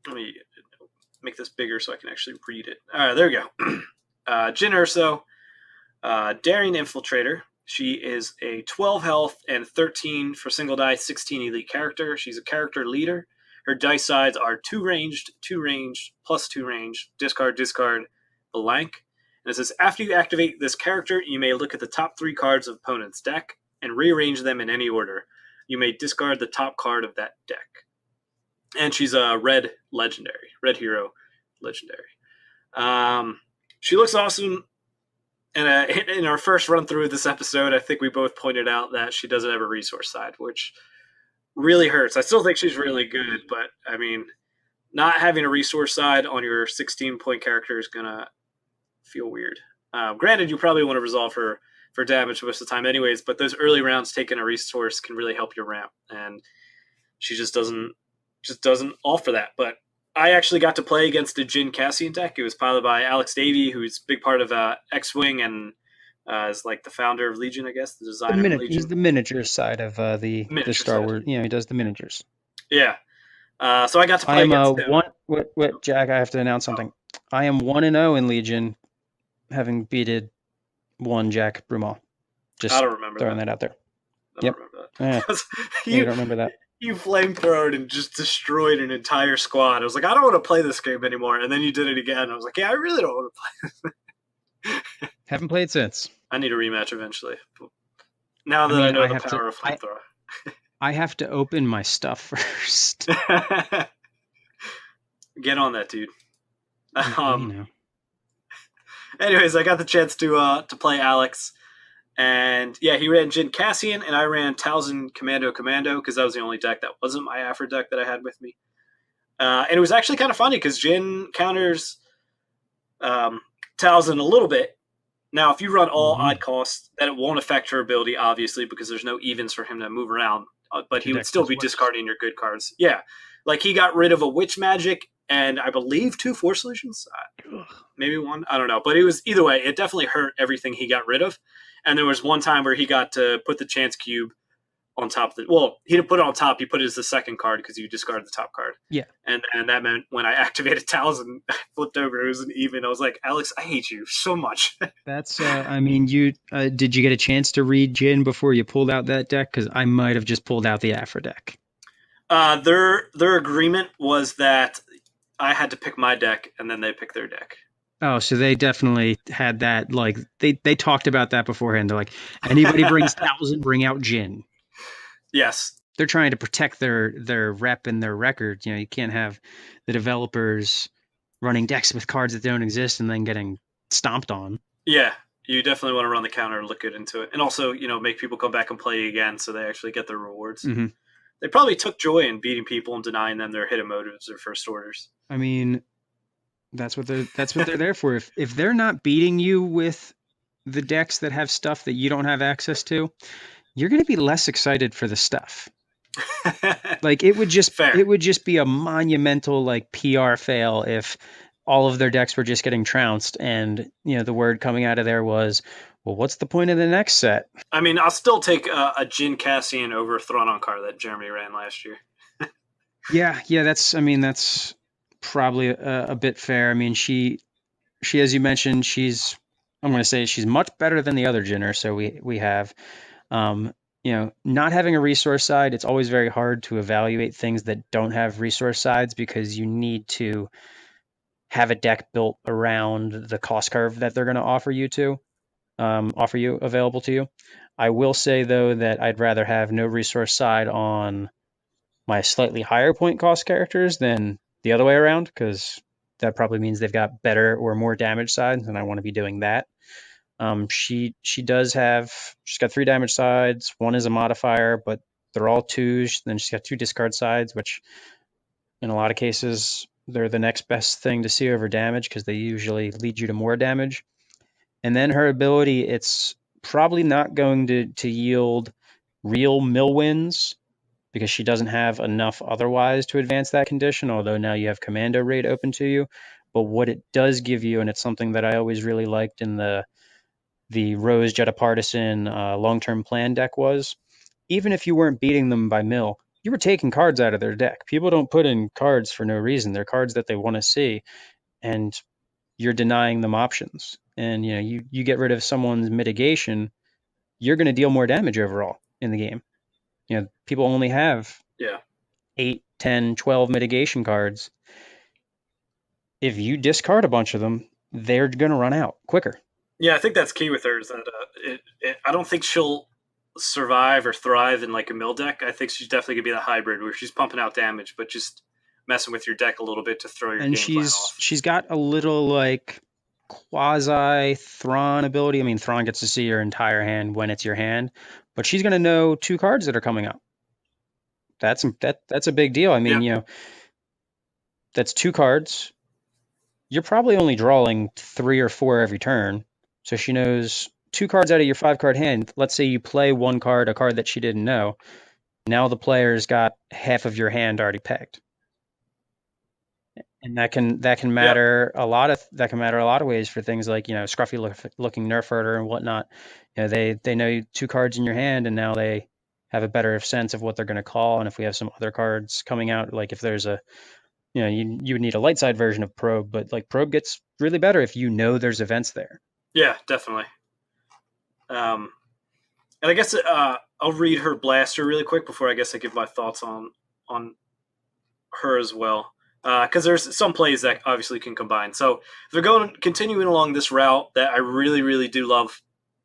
Let me make this bigger so I can actually read it. All right, there we go. Jyn Erso, Daring Infiltrator. She is a 12 health and 13 for single die, 16 elite character. She's a character leader. Her dice sides are 2 ranged, plus 2 ranged, discard, blank. And it says, after you activate this character, you may look at the top 3 cards of opponent's deck and rearrange them in any order. You may discard the top card of that deck. And she's a red hero legendary. She looks awesome. And in our first run through of this episode, I think we both pointed out that she doesn't have a resource side, which really hurts. I still think she's really good, but I mean, not having a resource side on your 16-point character is going to feel weird. Granted, you probably want to resolve her for damage most of the time anyways, but those early rounds taking a resource can really help your ramp, and she just doesn't just doesn't offer that. But I actually got to play against a Jin Cassian deck. It was piloted by Alex Davey, who's a big part of X-Wing and is like the founder of Legion, I guess, the designer of He's Legion. the miniature side of the Miniature Star side. Wars. You know, he does the miniatures. Yeah. So I got to I play am against him. what Jack, I have to announce something. I am 1-0 in Legion, having beated one Jack Brumal. Just I don't remember throwing that out there. I don't remember that. You don't remember that. You flamethrowed and just destroyed an entire squad. I was like, I don't want to play this game anymore. And then you did it again. I was like, yeah, I really don't want to play this. Haven't played since. I need a rematch eventually. Now that I know the power of flamethrower. I have to open my stuff first. Get on that, dude. Anyways, I got the chance to play Alex. And yeah, he ran Jin Cassian, and I ran Talzin Commando because that was the only deck that wasn't my Aphra deck that I had with me. And it was actually kind of funny because Jin counters Talzin a little bit. Now, if you run all odd costs, then it won't affect her ability, obviously, because there's no evens for him to move around. But he would still be discarding your good cards. Yeah, like he got rid of a Witch Magic and I believe 2 Force Solutions. Maybe 1. I don't know. But it was either way, it definitely hurt everything he got rid of. And there was one time where he got to put the Chance Cube on top of the... Well, he didn't put it on top. He put it as the second card because you discarded the top card. Yeah. And that meant when I activated Talzin, I flipped over. It was an even. I was like, Alex, I hate you so much. That's, I mean, you did you get a chance to read Jin before you pulled out that deck? Because I might have just pulled out the Aphra deck. Their agreement was that I had to pick my deck, and then they picked their deck. Oh, so they definitely had that. Like they talked about that beforehand. They're like, anybody brings Talzin, bring out Jin. Yes, they're trying to protect their rep and their record. You know, you can't have the developers running decks with cards that don't exist and then getting stomped on. Yeah, you definitely want to run the counter and look good into it, and also make people come back and play again so they actually get their rewards. Mm-hmm. They probably took joy in beating people and denying them their hidden motives or first orders. I mean, that's what they're there for. If they're not beating you with the decks that have stuff that you don't have access to, you're going to be less excited for the stuff. Like it would just be a monumental like PR fail if all of their decks were just getting trounced and the word coming out of there was, well, what's the point of the next set? I mean, I'll still take a Jin Cassian over Thrawn-on-Kar that Jeremy ran last year. Yeah, that's probably a bit fair. I mean, she as you mentioned, I'm going to say she's much better than the other Jinners. So we have, not having a resource side. It's always very hard to evaluate things that don't have resource sides because you need to have a deck built around the cost curve that they're going to offer you available to you. I will say though that I'd rather have no resource side on my slightly higher point cost characters than the other way around, because that probably means they've got better or more damage sides, and I want to be doing that. She's got 3 damage sides. 1 is a modifier, but they're all 2s. Then she's got 2 discard sides, which in a lot of cases they're the next best thing to see over damage because they usually lead you to more damage. And then her ability, it's probably not going to yield real mill wins because she doesn't have enough otherwise to advance that condition, although now you have Commando Raid open to you. But what it does give you, and it's something that I always really liked in the Rose Jetta Partisan long-term plan deck, was even if you weren't beating them by mill, you were taking cards out of their deck. People don't put in cards for no reason. They're cards that they want to see, and you're denying them options. And you get rid of someone's mitigation, you're going to deal more damage overall in the game. People only have 8, 10, 12 mitigation cards. If you discard a bunch of them, they're going to run out quicker. Yeah, I think that's key with her is that I don't think she'll survive or thrive in like a mill deck. I think she's definitely going to be the hybrid where she's pumping out damage, but just messing with your deck a little bit to throw your game plan off. She's got a little like quasi Thrawn ability. I mean, Thrawn gets to see your entire hand when it's your hand, but she's going to know 2 cards that are coming up. That's a big deal. I mean, that's 2 cards. You're probably only drawing 3 or 4 every turn. So she knows 2 cards out of your 5-card hand. Let's say you play 1 card, a card that she didn't know. Now the player's got half of your hand already pegged. And that can Yep. matter a lot of ways for things like, scruffy looking nerf herder and whatnot. They know two cards in your hand, and now they have a better sense of what they're going to call. And if we have some other cards coming out, like if there's you would need a light side version of probe, but like probe gets really better if there's events there. Yeah, definitely. Um, and I guess I'll read her blaster really quick before I guess I give my thoughts on her as well. Because there's some plays that obviously can combine. So if they're continuing along this route that I really, really do love,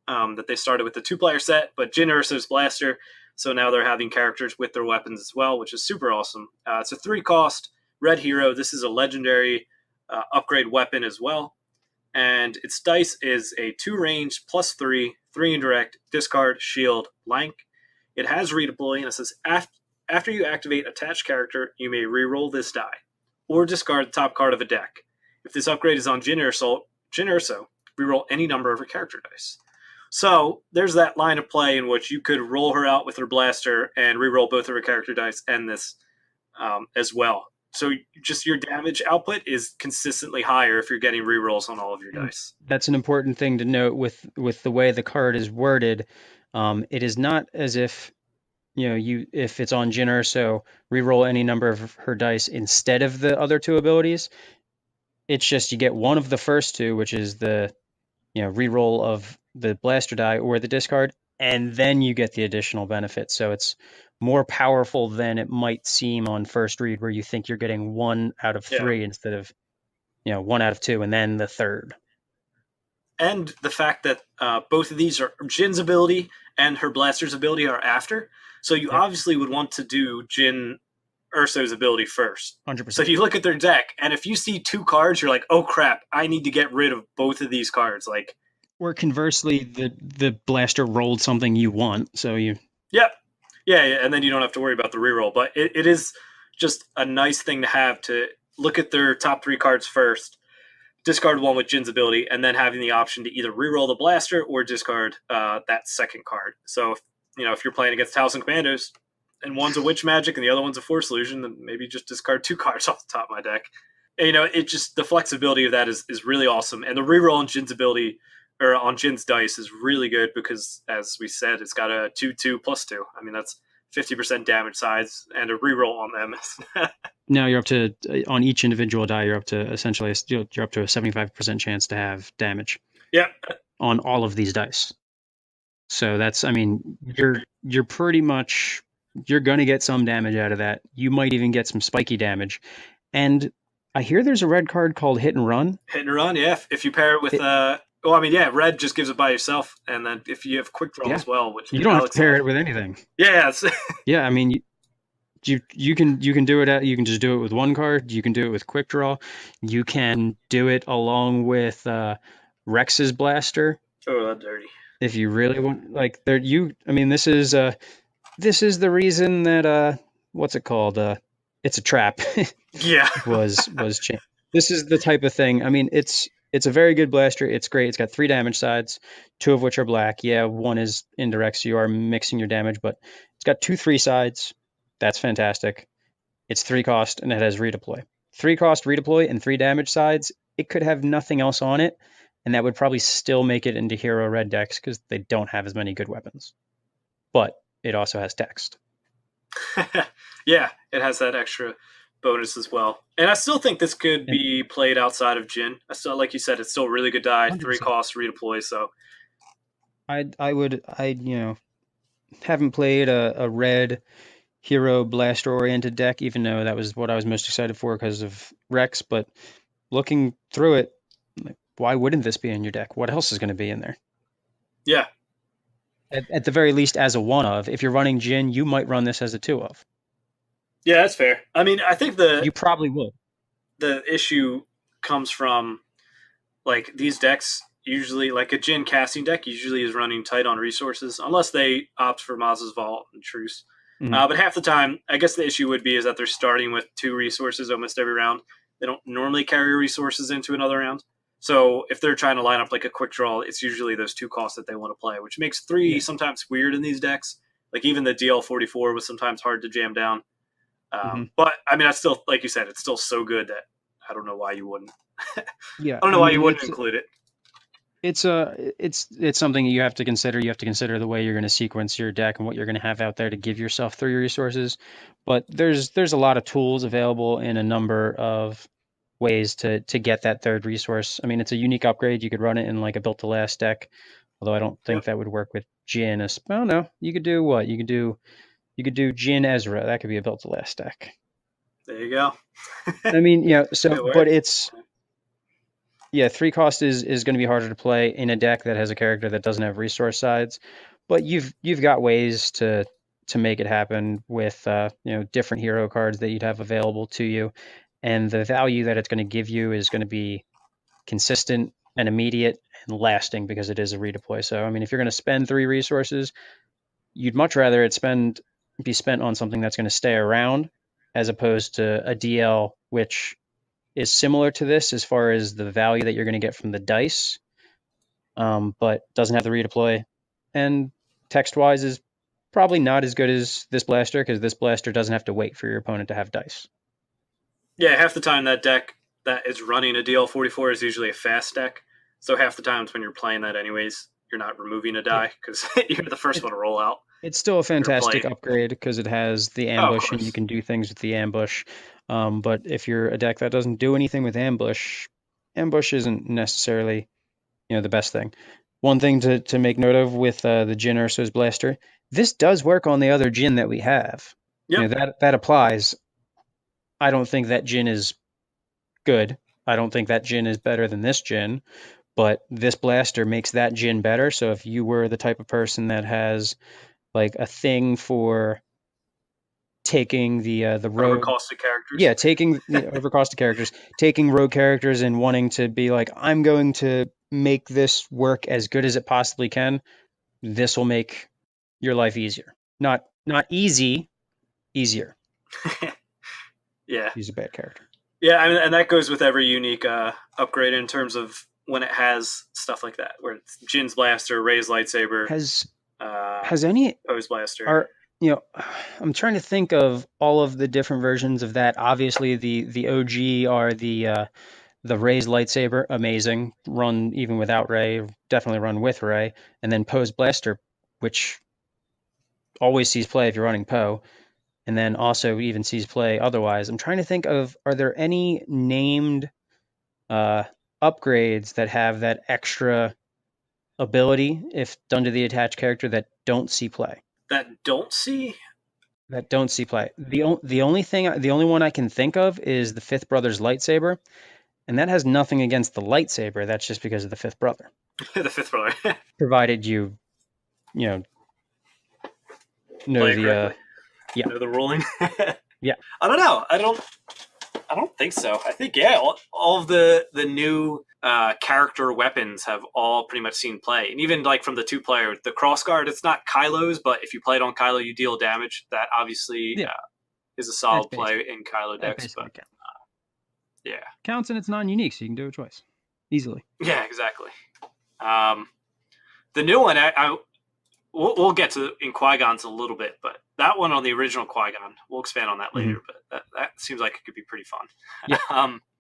that they started with the 2-player set, but Jyn Erso's blaster. So now they're having characters with their weapons as well, which is super awesome. It's a 3-cost red hero. This is a legendary upgrade weapon as well. And its dice is a 2 range plus 3, 3 indirect, discard, shield, blank. It has redeploy, and it says after you activate attached character, you may reroll this die, or discard the top card of a deck. If this upgrade is on Jyn Erso, reroll any number of her character dice. So there's that line of play in which you could roll her out with her blaster and reroll both of her character dice and this as well. So just your damage output is consistently higher if you're getting rerolls on all of your dice. That's an important thing to note with the way the card is worded. It is not as if if it's on Jyn Erso, reroll any number of her dice instead of the other two abilities. It's just you get one of the first two, which is the reroll of the blaster die or the discard, and then you get the additional benefit. So it's more powerful than it might seem on first read, where you think you're getting 1 out of 3 instead of 1 out of 2, and then the third. And the fact that both of these are Jyn's ability and her blaster's ability are after. So you obviously would want to do Jyn Erso's ability first. 100%. So you look at their deck, and if you see 2 cards, you're like, oh crap, I need to get rid of both of these cards. Like, or conversely, the blaster rolled something you want, so you. Yep. Yeah, and then you don't have to worry about the reroll. But it is just a nice thing to have to look at their top 3 cards first, discard one with Jyn's ability, and then having the option to either reroll the blaster or discard that second card. So if you're playing against Thousand Commandos and one's a Witch Magic and the other one's a Force Illusion, then maybe just discard 2 cards off the top of my deck. And, it just the flexibility of that is really awesome, and the reroll on Jyn's ability or on Jyn's dice is really good because, as we said, it's got a 2/2 plus 2. I mean, that's 50% damage sides and a reroll on them. Now you're up to, on each individual die, you're up to essentially you're up to a 75% chance to have damage. Yeah. On all of these dice. So that's, you're pretty much, you're going to get some damage out of that. You might even get some spiky damage. And I hear there's a red card called Hit and Run. Hit and Run, yeah. If you pair it with red just gives it by yourself, and then if you have Quick Draw as well, which you don't have to pair it with anything. Yeah, yeah. You can do it. You can just do it with one card. You can do it with Quick Draw. You can do it along with Rex's blaster. Oh, that's dirty. If you really want, like, this is the reason that what's it called? It's a trap. Yeah, was changed. This is the type of thing. It's a very good blaster. It's great. It's got 3 damage sides, 2 of which are black. Yeah, 1 is indirect, so you are mixing your damage, but it's got 2 3 sides. That's fantastic. It's 3 cost, and it has redeploy. 3 cost redeploy and 3 damage sides. It could have nothing else on it, and that would probably still make it into hero red decks because they don't have as many good weapons. But it also has text. Yeah, it has that extra bonus as well. And I still think this could be played outside of Jyn. I still, like you said, it's still really good die, 100%. 3 cost redeploy. So I haven't played a red hero blaster oriented deck, even though that was what I was most excited for because of Rex. But looking through it, why wouldn't this be in your deck? What else is going to be in there? Yeah. At the very least, as a 1 of. If you're running Jyn, you might run this as a 2 of. Yeah, that's fair. I think you probably would. The issue comes from like these decks usually, like a Jyn casting deck usually is running tight on resources unless they opt for Maz's Vault and Truce. Mm-hmm. But half the time, I guess the issue would be is that they're starting with 2 resources almost every round. They don't normally carry resources into another round. So if they're trying to line up like a Quick Draw, it's usually those 2 costs that they want to play, which makes 3 sometimes weird in these decks. Like even the DL44 was sometimes hard to jam down. But I still, like you said, it's still so good that I don't know why you wouldn't. I Yeah, don't know I why you mean wouldn't include it. it's something you have to consider. You have to consider the way you're going to sequence your deck and what you're going to have out there to give yourself 3 resources. But there's a lot of tools available in a number of ways to get that third resource. I mean, it's a unique upgrade. You could run it in like a built to last deck, although I don't think Yep. that would work with Jin. Oh no, you could do what? You could do Jin Ezra. That could be a built to last deck. There you go. I mean, It but works. it's 3 cost is going to be harder to play in a deck that has a character that doesn't have resource sides. But you've got ways to make it happen with different hero cards that you'd have available to you, and the value that it's going to give you is going to be consistent and immediate and lasting because it is a redeploy. So I mean, if you're going to spend 3 resources, you'd much rather be spent on something that's going to stay around as opposed to a DL which is similar to this as far as the value that you're going to get from the dice, but doesn't have the redeploy. And text-wise is probably not as good as this blaster because this blaster doesn't have to wait for your opponent to have dice. Yeah, half the time that deck that is running a DL44 is usually a fast deck. So half the times when you're playing that anyways, you're not removing a die because you're the first one to roll out. It's still a fantastic upgrade because it has the ambush and you can do things with the ambush. But if you're a deck that doesn't do anything with ambush isn't necessarily the best thing. One thing to make note of with the Jin Urso's blaster, this does work on the other Jin that we have. Yep. That applies. I don't think that Jin is good. I don't think that Jin is better than this Jin, but this blaster makes that Jin better. So if you were the type of person that has like a thing for taking the rogue overcosted characters, taking the overcosted characters, taking rogue characters and wanting to be like, I'm going to make this work as good as it possibly can, this will make your life easier. Not easy, easier. Yeah, He's a bad character. Yeah, I mean, and that goes with every unique upgrade in terms of when it has stuff like that, where it's Jin's blaster, Ray's lightsaber, has any Poe's blaster. I'm trying to think of all of the different versions of that. Obviously, the OG are the Ray's lightsaber, amazing. Run even without Ray, definitely run with Ray, and then Poe's blaster, which always sees play if you're running Poe, and then also even sees play otherwise. I'm trying to think of, are there any named upgrades that have that extra ability if done to the attached character that don't see play? That don't see play. The only one I can think of is the Fifth Brother's lightsaber, and that has nothing against the lightsaber. That's just because of the Fifth Brother. The Fifth Brother. Provided you know the know the ruling. Yeah. I don't know. I don't think so. I think all of the new character weapons have all pretty much seen play, and even like from the 2-player, the crossguard. It's not Kylo's, but if you play it on Kylo, you deal damage. That obviously is a solid play in Kylo decks. But counts, and it's non-unique, so you can do it twice easily. Yeah, exactly. The new one, we'll get to in Qui-Gon's a little bit, but that one on the original Qui-Gon, we'll expand on that later, but that seems like it could be pretty fun. Yeah.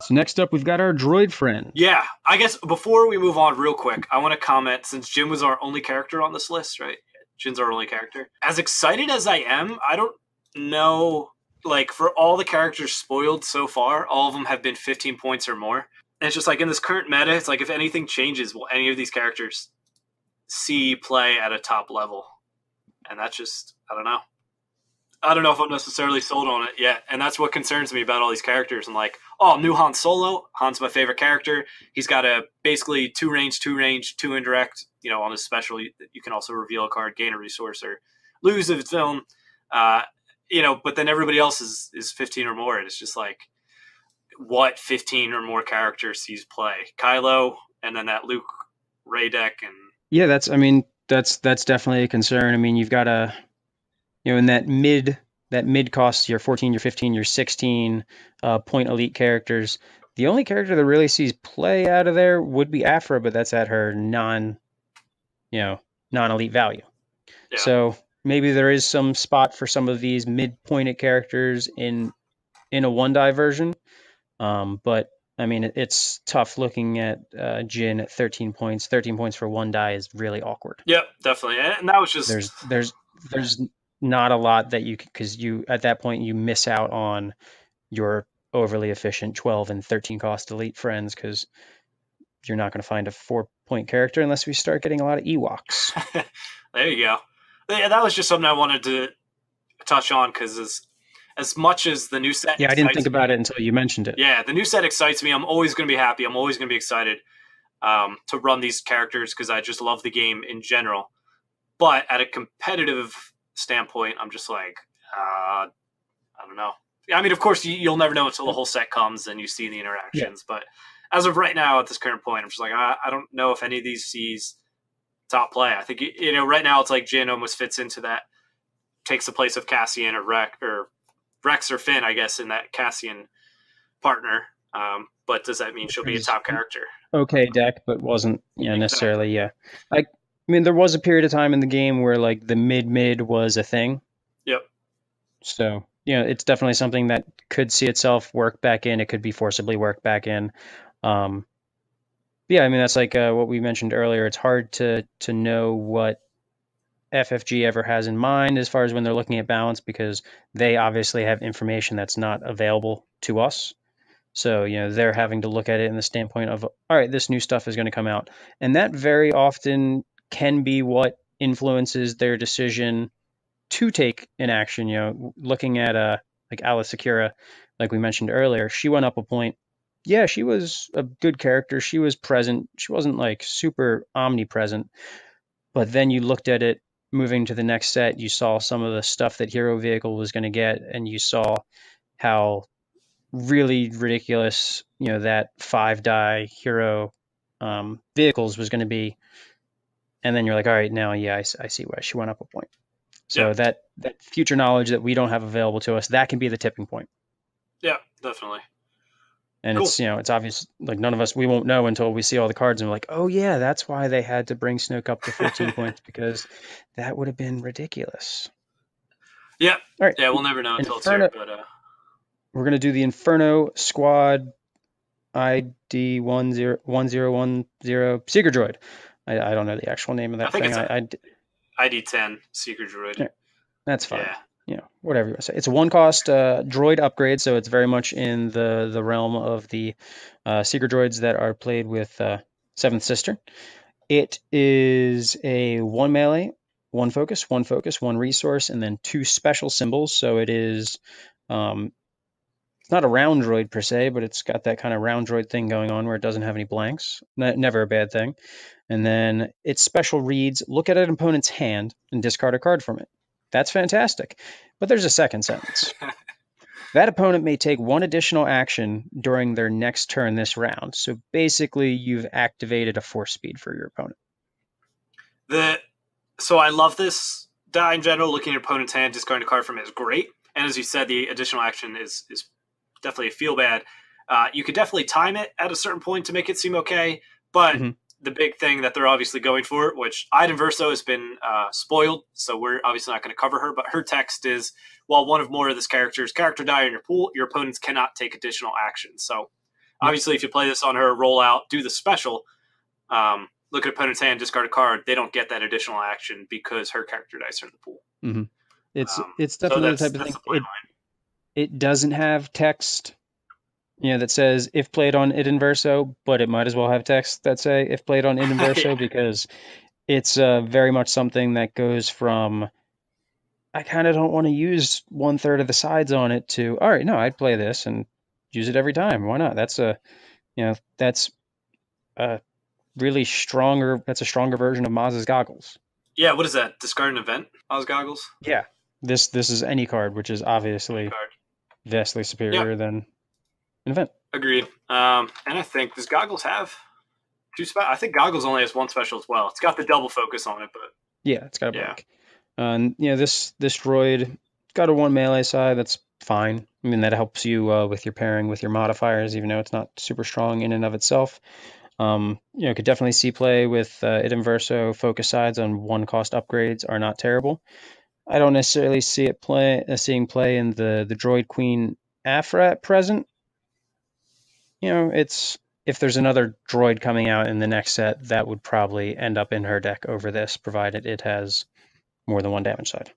So next up, we've got our droid friend. Yeah, I guess before we move on real quick, I want to comment, since Jin was our only character on this list, right? Jin's our only character. As excited as I am, I don't know, like, for all the characters spoiled so far, all of them have been 15 points or more. And it's just like, in this current meta, it's like, if anything changes, will any of these characters see play at a top level? And that's just, I don't know. I don't know if I'm necessarily sold on it yet. And that's what concerns me about all these characters. I'm like, new Han Solo. Han's my favorite character. He's got a basically 2 range, 2 indirect. On his special, you can also reveal a card, gain a resource, or lose if it's film. But then everybody else is 15 or more. And it's just like, what 15 or more characters sees play? Kylo, and then that Luke Ray deck. And yeah, that's definitely a concern. I mean, you've got in that mid cost, your 14, your 15, your 16 point elite characters. The only character that really sees play out of there would be Aphra, but that's at her non-elite value. Yeah. So maybe there is some spot for some of these mid-pointed characters in a 1-die version. But I mean, it's tough looking at Jin at 13 points. 13 points for one die is really awkward. Yep, definitely. And that was just There's not a lot that you because you at that point you miss out on your overly efficient 12 and 13 cost elite friends because you're not going to find a 4-point character unless we start getting a lot of Ewoks. There you go. Yeah, that was just something I wanted to touch on because as much as the new set, yeah, I didn't think about it until you mentioned it. Yeah, the new set excites me. I'm always going to be happy. I'm always going to be excited to run these characters because I just love the game in general. But at a competitive standpoint, I'm just like, I don't know. I mean, of course, you'll never know until the whole set comes and you see the interactions. Yeah. But as of right now, at this current point, I'm just like, I don't know if any of these sees top play. I think, right now it's like Jin almost fits into that, takes the place of Cassian or Rex or Finn, I guess, in that Cassian partner. But does that mean she'll be a top character? Okay, deck, but wasn't necessarily. Yeah, I mean, there was a period of time in the game where like the mid was a thing. Yep. So it's definitely something that could see itself work back in. It could be forcibly worked back in. Yeah, I mean that's like what we mentioned earlier. It's hard to know what FFG ever has in mind as far as when they're looking at balance because they obviously have information that's not available to us. So, they're having to look at it in the standpoint of, all right, this new stuff is going to come out. And that very often can be what influences their decision to take an action. Looking at like Alice Sakura, like we mentioned earlier, she went up a point. Yeah, she was a good character. She was present. She wasn't like super omnipresent. But then you looked at it moving to the next set, you saw some of the stuff that Hero Vehicle was going to get, and you saw how really ridiculous, that 5-die hero vehicles was going to be. And then you're like, all right, now, yeah, I see why she went up a point. So that future knowledge that we don't have available to us, that can be the tipping point. Yeah, definitely. And cool. It's obvious, like none of us, we won't know until we see all the cards and we're like, oh yeah, that's why they had to bring Snoke up to 14 points because that would have been ridiculous. Yeah. All right. Yeah, we'll never know until it's here, but we're going to do the Inferno Squad ID 1010 Seeker Droid. I don't know the actual name of that thing. ID 10 Seeker Droid. Yeah, that's fine. Yeah. Whatever you want to say. It's a 1-cost droid upgrade, so it's very much in the realm of the Seeker Droids that are played with Seventh Sister. It is a 1 melee, 1 focus, 1 resource, and then 2 special symbols. So it is it's not a round droid per se, but it's got that kind of round droid thing going on where it doesn't have any blanks. Never a bad thing. And then its special reads, look at an opponent's hand and discard a card from it. That's fantastic. But there's a second sentence. That opponent may take 1 additional action during their next turn this round. So basically, you've activated a force speed for your opponent. So I love this die in general. Looking at your opponent's hand, discarding a card from it is great. And as you said, the additional action is definitely a feel bad. You could definitely time it at a certain point to make it seem okay. But the big thing that they're obviously going for, which Iden Verso has been spoiled, so we're obviously not going to cover her, but her text is, while one of more of this character's character die in your pool, your opponents cannot take additional actions. So obviously if you play this on her, roll out, do the special, look at opponent's hand, discard a card, they don't get that additional action because her character dice are in the pool. Mm-hmm. It's definitely the type of thing. It doesn't have text that says if played on Iden Verso, but it might as well have text that say if played on Iden Verso because it's very much something that goes from I kind of don't want to use 1/3 of the sides on it to all right, no, I'd play this and use it every time. Why not? That's a really stronger. That's a stronger version of Maz's Goggles. Yeah, what is that? Discard an event, Maz Goggles? Yeah, this is any card, which is obviously vastly superior than an event. Agreed. And I think does Goggles have 2 special? I think Goggles only has 1 special as well. It's got the double focus on it, but yeah, it's got a break. And this droid got a 1 melee side. That's fine. I mean that helps you with your pairing with your modifiers, even though it's not super strong in and of itself. Could definitely see play with Iden Verso. Focus sides on 1-cost upgrades are not terrible. I don't necessarily see it seeing play in the Droid Queen Afra at present. it's if there's another droid coming out in the next set, that would probably end up in her deck over this, provided it has more than one damage side.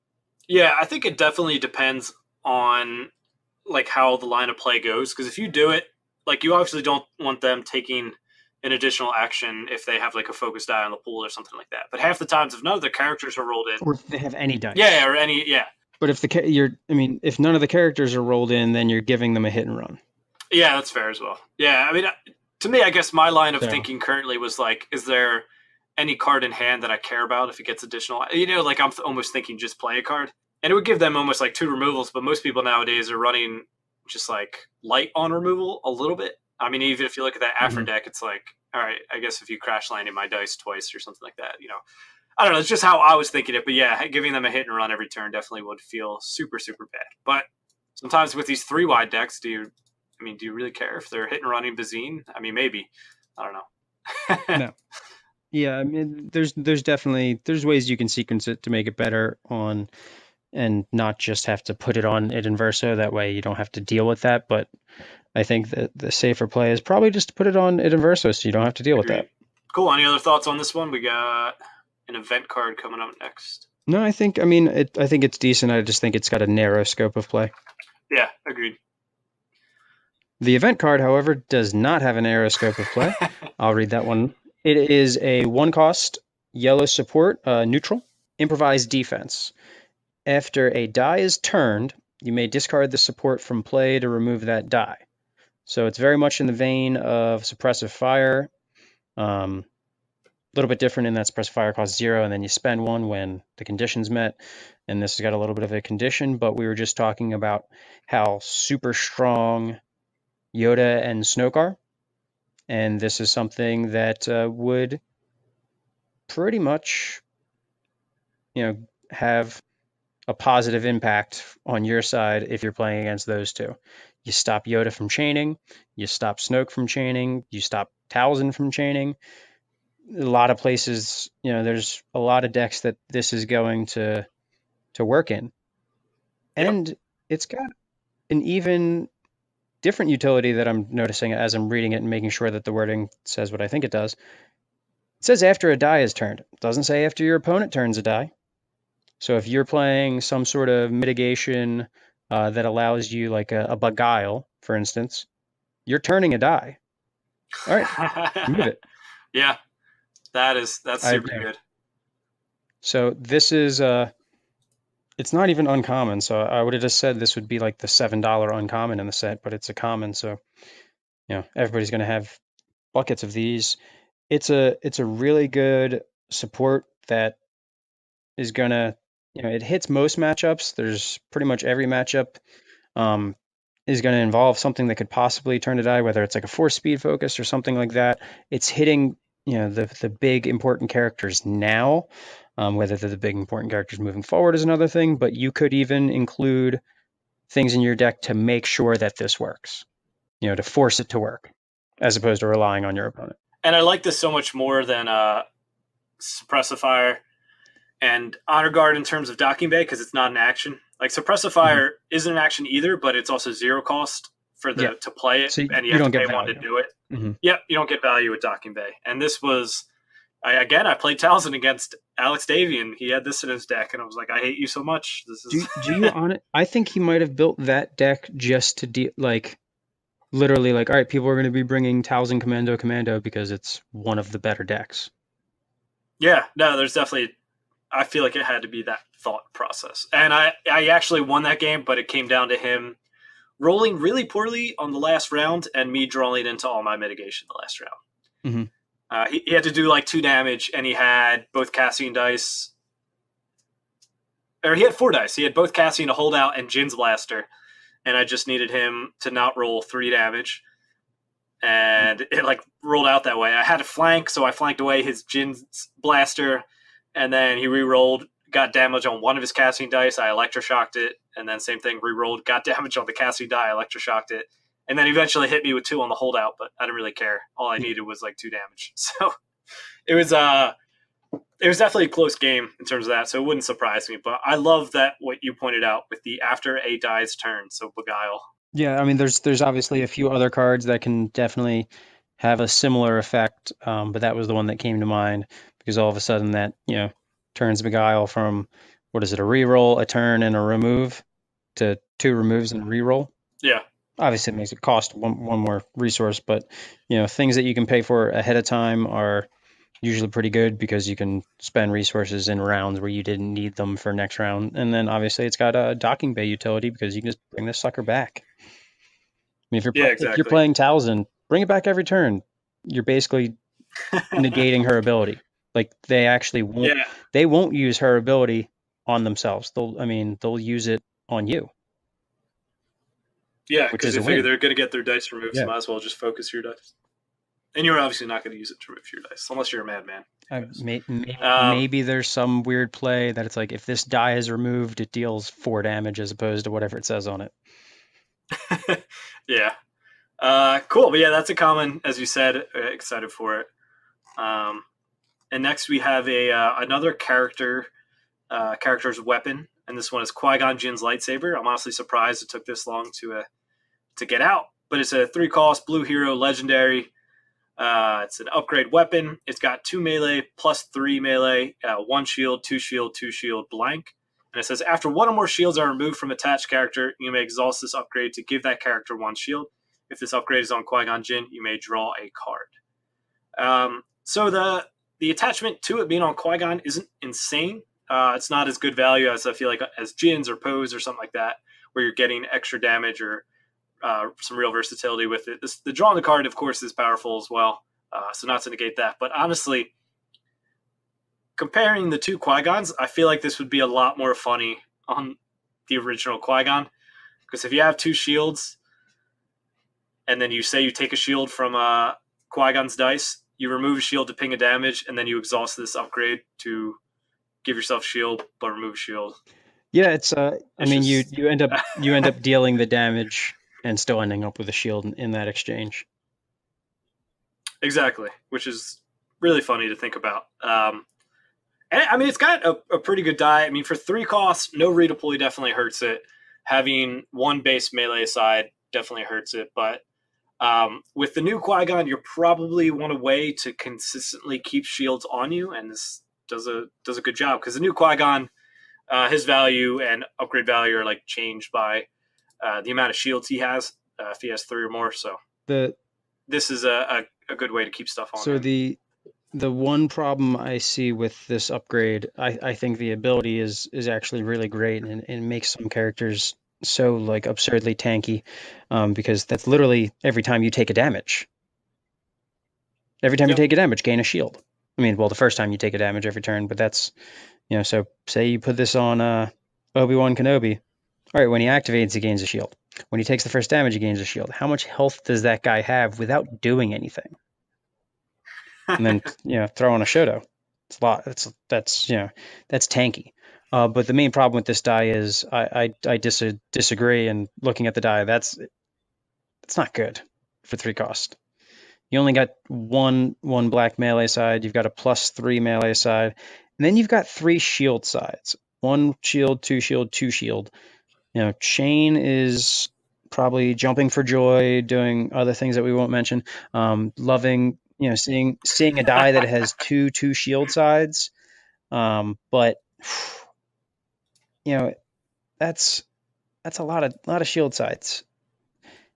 Yeah, I think it definitely depends on like how the line of play goes. Because if you do it, like you obviously don't want them taking an additional action if they have like a focus die on the pool or something like that. But half the times, if none of the characters are rolled in, Or if they have any yeah, dice. or any, yeah, But if if none of the characters are rolled in, then you're giving them a hit and run. yeah, that's fair as well. Yeah, I mean, to me, I guess my line of So thinking currently was like, is there any card in hand that I care about if it gets additional? Like I'm almost thinking just play a card, and it would give them almost like 2 removals. But most people nowadays are running just like light on removal a little bit. I mean, even if you look at that Afrin mhm. deck, it's like, all right, I guess if you crash landed my dice twice or something like that, I don't know. It's just how I was thinking it. But yeah, giving them a hit and run every turn definitely would feel super, super bad. But sometimes with these 3 wide decks, do you really care if they're hit and running Bazine? I mean, maybe. I don't know. No. Yeah, I mean, there's definitely there's ways you can sequence it to make it better on, and not just have to put it on Id Inverso. That way you don't have to deal with that. But I think that the safer play is probably just to put it on Id Inverso, so you don't have to deal with Agreed. that. Cool. Any other thoughts on this one? We got an event card coming up next. No, I think it's decent. I just think it's got a narrow scope of play. Yeah, agreed. The event card, however, does not have an narrow scope of play. I'll read that one. It is a 1-cost yellow support, neutral, improvised defense. After a die is turned, you may discard the support from play to remove that die. So it's very much in the vein of Suppressive Fire. A little bit different in that Suppressive Fire costs 0, and then you spend 1 when the condition's met. And this has got a little bit of a condition, but we were just talking about how super strong Yoda and Snoke are. And this is something that would pretty much, have a positive impact on your side if you're playing against those two. You stop Yoda from chaining, you stop Snoke from chaining, you stop Talzin from chaining. A lot of places, there's a lot of decks that this is going to work in. Yep. And it's got an even different utility that I'm noticing as I'm reading it and making sure that the wording says what I think it does. It says after a die is turned. It doesn't say after your opponent turns a die. So if you're playing some sort of mitigation that allows you, like a Beguile, for instance, you're turning a die. All right, remove it. Yeah, that's I super good. So this is it's not even uncommon. So I would have just said this would be like the $7 uncommon in the set, but it's a common. So everybody's going to have buckets of these. It's a really good support that is going to, it hits most matchups. There's pretty much every matchup is going to involve something that could possibly turn a die, whether it's like a force speed focus or something like that. It's hitting, the big important characters now. Whether they're the big important characters moving forward is another thing, but you could even include things in your deck to make sure that this works, to force it to work, as opposed to relying on your opponent. And I like this so much more than Suppressive Fire and Honor Guard in terms of docking bay because it's not an action. Like Suppressive Fire isn't an action either, but it's also 0 cost for Yeah. to play it, So and you you have don't to pay get 1 to value. do it. Mhm. Yep, you don't get value with docking bay. And this was, I played Talzin against Alex Davian. He had this in his deck, and I was like, I hate you so much. This is. Do you on it? I think he might have built that deck just to literally all right, people are going to be bringing Talzin Commando because it's one of the better decks. Yeah, no, there's definitely. I feel like it had to be that thought process, and I actually won that game, but it came down to him rolling really poorly on the last round and me drawing into all my mitigation the last round. Mm-hmm. He had to do like 2 damage, and he had both Cassian dice, or he had 4 dice. He had both Cassian, a holdout, and Jin's blaster, and I just needed him to not roll 3 damage, and it like rolled out that way. I had to flank, so I flanked away his Jin's blaster, and then he re-rolled, got damage on one of his Cassian dice. I electroshocked it, and then same thing, re-rolled, got damage on the Cassian die, electroshocked it, and then eventually hit me with 2 on the holdout. But I didn't really care. All I needed was like 2 damage. So it was definitely a close game in terms of that. So it wouldn't surprise me. But I love that what you pointed out with the after a die's turn. So Beguile. Yeah, I mean, there's obviously a few other cards that can definitely have a similar effect, but that was the one that came to mind because all of a sudden that, turns Beguile from, what is it, a reroll, a turn, and a remove to two removes and a reroll. Yeah, Obviously, it makes it cost one more resource, but things that you can pay for ahead of time are usually pretty good because you can spend resources in rounds where you didn't need them for next round. And then obviously it's got a docking bay utility because you can just bring this sucker back. I mean, yeah, if you're exactly. playing Talzin, bring it back every turn. You're basically negating her ability. Like Yeah, they won't use her ability on themselves. They'll use it on you, yeah, which because is they a figure win. they're going to get their dice removed, so Yeah. might as well just focus your dice. And you're obviously not going to use it to remove your dice unless you're a madman. Um, Maybe there's some weird play that it's like if this die is removed, it deals 4 damage as opposed to whatever it says on it. yeah, cool. But yeah, that's a common, as you said. Excited for it. Um, and next we have a another character's weapon, and this one is Qui-Gon Jinn's lightsaber. I'm honestly surprised it took this long to get out, but it's a 3 cost blue hero legendary. It's an upgrade weapon. It's got 2 melee plus 3 melee, 1 shield, 2 shield, 2 shield, blank. And it says after one or more shields are removed from attached character, you may exhaust this upgrade to give that character 1 shield. If this upgrade is on Qui-Gon Jinn, you may draw a card. So the attachment to it being on Qui-Gon isn't insane. It's not as good value as I feel like as Jinn's or Poe's or something like that, where you're getting extra damage or some real versatility with it. The drawing the card, of course, is powerful as well. So not to negate that, but honestly, comparing the two Qui-Gons, I feel like this would be a lot more funny on the original Qui-Gon, because if you have 2 shields, and then you say you take a shield from Qui-Gon's dice, you remove a shield to ping a damage, and then you exhaust this upgrade to give yourself shield but remove shield. Yeah, I It's mean, just you end up dealing the damage and still ending up with a shield in that exchange. exactly, which is really funny to think about. And, I mean, it's got a pretty good die. I mean, for 3 costs, no redeploy definitely hurts it. Having 1 base melee side definitely hurts it. But with the new Qui-Gon, you probably want a way to consistently keep shields on you, and this does a good job because the new Qui-Gon, his value and upgrade value are like changed by the amount of shields he has. If he has 3 or more, so The this is a good way to keep stuff on so him. the one problem I see with this upgrade, I think the ability is actually really great and makes some characters so like absurdly tanky, because that's literally every time you take a damage. Every time you Yep. take a damage, gain a shield. I mean, well, the first time you take a damage every turn, but that's, so say you put this on Obi-Wan Kenobi. All right, when he activates, he gains a shield. When he takes the first damage, he gains a shield. How much health does that guy have without doing anything? And then, throw on a Shoto. It's a lot. That's tanky. But the main problem with this die is I disagree. And looking at the die, that's not good for 3 cost. You only got one black melee side. You've got a +3 melee side, and then you've got 3 shield sides. 1 shield, 2 shield, 2 shield. Shane is probably jumping for joy, doing other things that we won't mention. Loving, seeing a die that has two shield sides. But that's a lot of shield sides.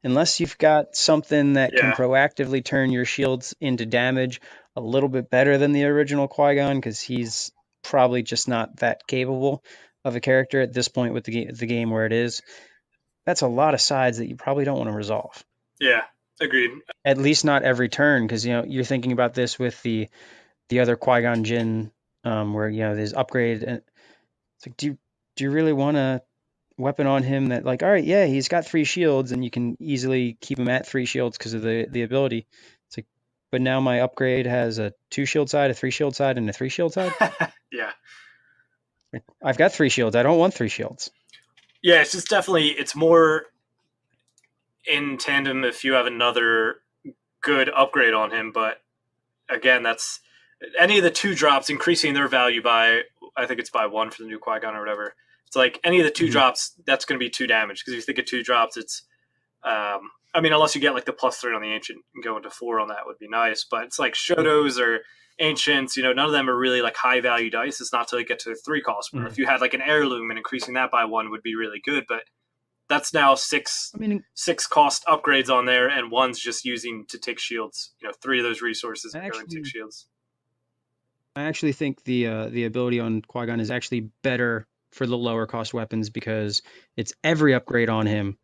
Unless you've got something that can Yeah. proactively turn your shields into damage a little bit better than the original Qui-Gon, because he's probably just not that capable of a character at this point with the game where it is. That's a lot of sides that you probably don't want to resolve. Yeah. Agreed. At least not every turn, because you're thinking about this with the other Qui-Gon Jinn, where there's upgrade, and it's like, do you really want to weapon on him that, like, all right, yeah, he's got 3 shields and you can easily keep him at 3 shields because of the ability. It's like, but now my upgrade has a 2 shield side, a 3 shield side, and a 3 shield side. Yeah. I've got 3 shields. I don't want 3 shields. Yeah, it's just definitely it's more in tandem if you have another good upgrade on him, but again, that's any of the 2 drops increasing their value by I think it's by 1 for the new Qui-Gon or whatever. It's like any of the 2 Mhm. drops, that's going to be 2 damage because if you think of 2 drops, it's I mean, unless you get like the +3 on the ancient and go into 4 on that would be nice. But it's like Shotos or ancients, none of them are really like high value dice. It's not till you get to the 3 cost. Where if you had like an heirloom and increasing that by 1 would be really good. But that's now six cost upgrades on there, and 1's just using to take shields. 3 of those resources go and take shields. I actually think the ability on Qui-Gon is actually better for the lower cost weapons because it's every upgrade on him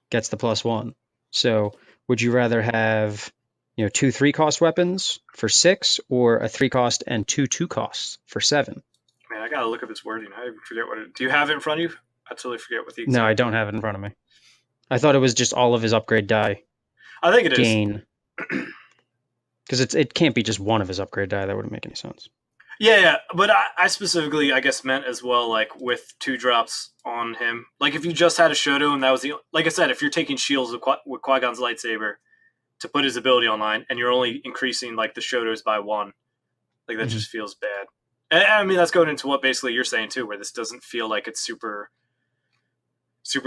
gets the +1. So would you rather have 2 3-cost weapons for 6 or a 3-cost and 2 2-costs for 7? Man, I gotta look up its wording. I forget what it. Do you have it in front of you? I totally forget what the No, I don't have it in front of me. I thought it was just all of his upgrade die. I think it gain. Because it can't be just one of his upgrade die. That wouldn't make any sense. Yeah, but I specifically, I guess, meant as well, like with 2 drops on him. Like if you just had a Shoto and that was like I said, if you're taking shields with Qui-Gon's lightsaber to put his ability online, and you're only increasing like the Shotos by 1, like that just feels bad. And I mean, that's going into what basically you're saying too, where this doesn't feel like it's super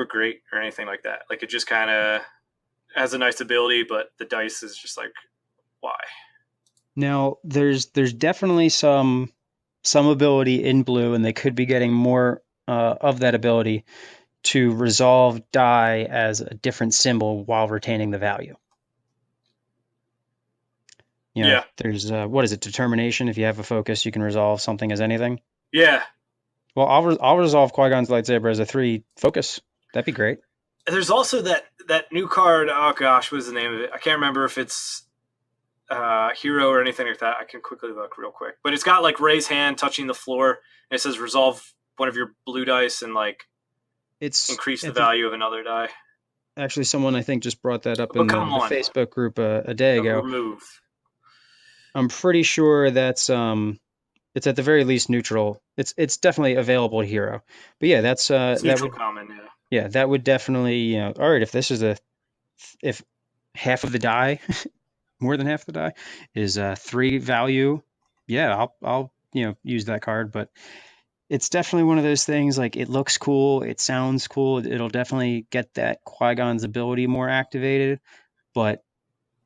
great or anything like that. Like it just kind of has a nice ability, but the dice is just like, why? Now, there's definitely some ability in blue, and they could be getting more of that ability to resolve die as a different symbol while retaining the value. There's what is it? Determination. If you have a focus, you can resolve something as anything. Yeah. Well, I'll resolve Qui-Gon's lightsaber as a 3 focus. That'd be great. There's also that new card. Oh gosh, what is the name of it? I can't remember if it's hero or anything like that. I can quickly look real quick. But it's got like raise hand touching the floor, and it says resolve one of your blue dice and like increase the value of another die. Actually, someone I think just brought that up in the Facebook group a day ago. Remove. I'm pretty sure that's it's at the very least neutral. It's definitely available to hero. But yeah, that's neutral common. Yeah. Yeah, that would definitely all right. If half of the die, more than half the die, is 3 value, yeah, I'll use that card. But it's definitely one of those things. Like it looks cool, it sounds cool. It'll definitely get that Qui-Gon's ability more activated, but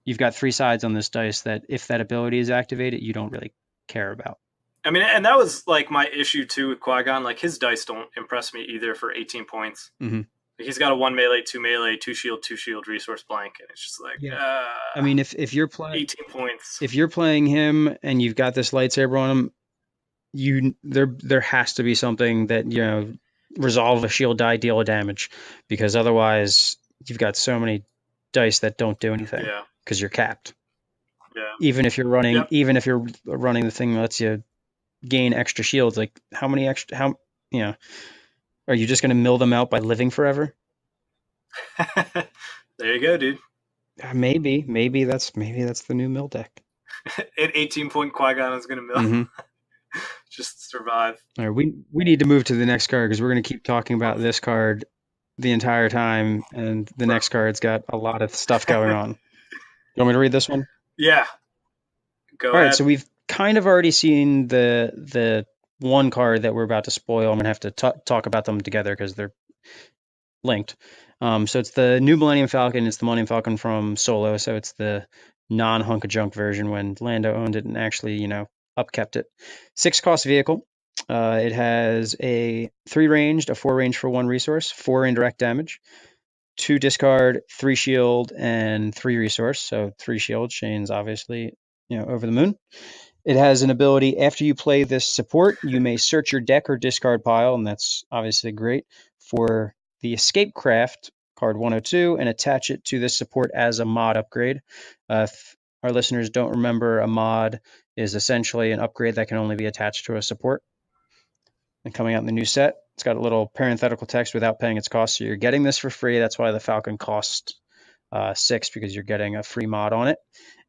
you've got 3 sides on this dice that if that ability is activated, you don't really care about. I mean, and that was like my issue too with Qui-Gon. Like his dice don't impress me either for 18 points. Mm-hmm. He's got a 1 melee, 2 melee, 2 shield resource blank, and it's just like, I mean, if you're playing 18 points, if you're playing him and you've got this lightsaber on him, there has to be something that resolve a shield die, deal a damage, because otherwise you've got so many dice that don't do anything. Yeah. Because you're capped. Yeah. Even if you're running the thing that lets you gain extra shields, like how are you just going to mill them out by living forever? There you go, dude. Maybe that's the new mill deck. At 18-point Qui-Gon is going to mill. Mm-hmm. Just survive. All right, we need to move to the next card because we're going to keep talking about this card the entire time, and the next card's got a lot of stuff going on. You want me to read this one? Yeah. Go ahead. All right, so we've kind of already seen the one card that we're about to spoil. I'm going to have to talk about them together because they're linked. So it's the new Millennium Falcon. It's the Millennium Falcon from Solo, so it's the non-hunk of junk version when Lando owned it and actually, upkept it. 6-cost vehicle. It has a 3 ranged, a 4 range for 1 resource, 4 indirect damage, 2 discard, 3 shield, and 3 resource. So 3 shield. Shane's obviously, over the moon. It has an ability, after you play this support, you may search your deck or discard pile, and that's obviously great, for the Escape Craft, card 102, and attach it to this support as a mod upgrade. If our listeners don't remember, a mod is essentially an upgrade that can only be attached to a support. And coming out in the new set, it's got a little parenthetical text without paying its cost, so you're getting this for free. That's why the Falcon costs 6, because you're getting a free mod on it.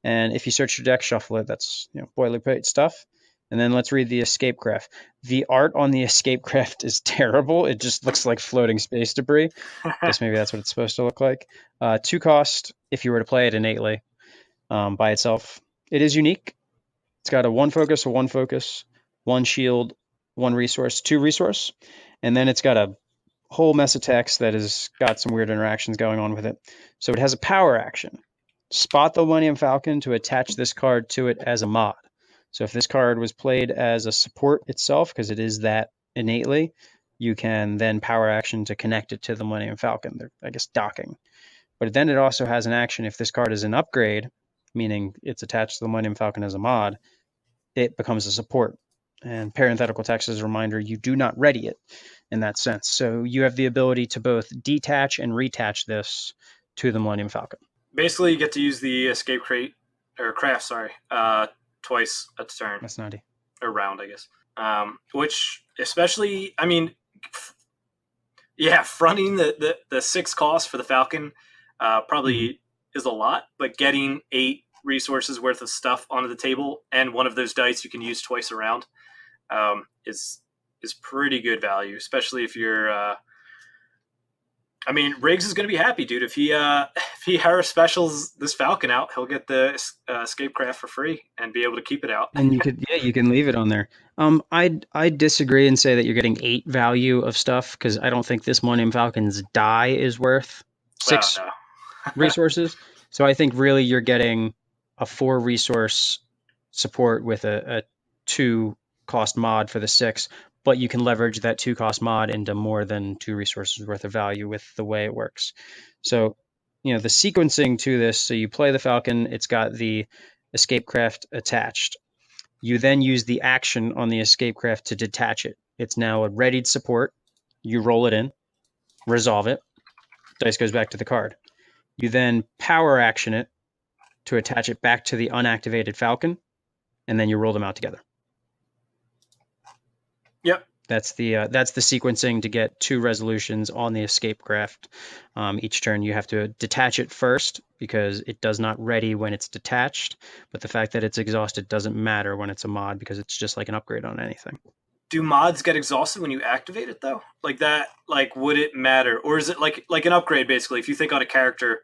And if you search your deck, shuffle it. That's boilerplate stuff. And then let's read the Escape Craft. The art on the Escape Craft is terrible. It just looks like floating space debris. I guess maybe that's what it's supposed to look like. 2 cost if you were to play it innately by itself. It is unique. It's got a 1 focus, 1 shield, 1 resource, 2 resource. And then it's got a whole mess of text that has got some weird interactions going on with it. So it has a power action. Spot the Millennium Falcon to attach this card to it as a mod. So if this card was played as a support itself, because it is that innately, you can then power action to connect it to the Millennium Falcon. They're, I guess, docking. But then it also has an action if this card is an upgrade, meaning it's attached to the Millennium Falcon as a mod, it becomes a support. And parenthetical text as a reminder, you do not ready it in that sense. So you have the ability to both detach and retach this to the Millennium Falcon. Basically, you get to use the escape crate or craft, sorry, twice a turn. That's naughty. Or round, I guess. Which, especially, I mean, yeah, fronting the 6 cost for the Falcon probably is a lot, but getting 8 resources worth of stuff onto the table and one of those dice you can use twice around is pretty good value, especially if you're. I mean, Riggs is going to be happy, dude. If he Harris specials this Falcon out, he'll get the escape craft for free and be able to keep it out. And you can leave it on there. I disagree and say that you're getting 8 value of stuff because I don't think this Millennium Falcon's die is worth 6 resources. So I think really you're getting a 4 resource support with a 2 cost mod for the 6, but you can leverage that 2 cost mod into more than 2 resources worth of value with the way it works. So, the sequencing to this, so you play the Falcon, it's got the escape craft attached. You then use the action on the escape craft to detach it. It's now a readied support. You roll it in, resolve it. Dice goes back to the card. You then power action it to attach it back to the unactivated Falcon, and then you roll them out together. Yep. That's the sequencing to get 2 resolutions on the escape craft. Each turn you have to detach it first because it does not ready when it's detached, but the fact that it's exhausted doesn't matter when it's a mod because it's just like an upgrade on anything. Do mods get exhausted when you activate it though? Like that, like would it matter? Or is it like an upgrade basically? If you think on a character,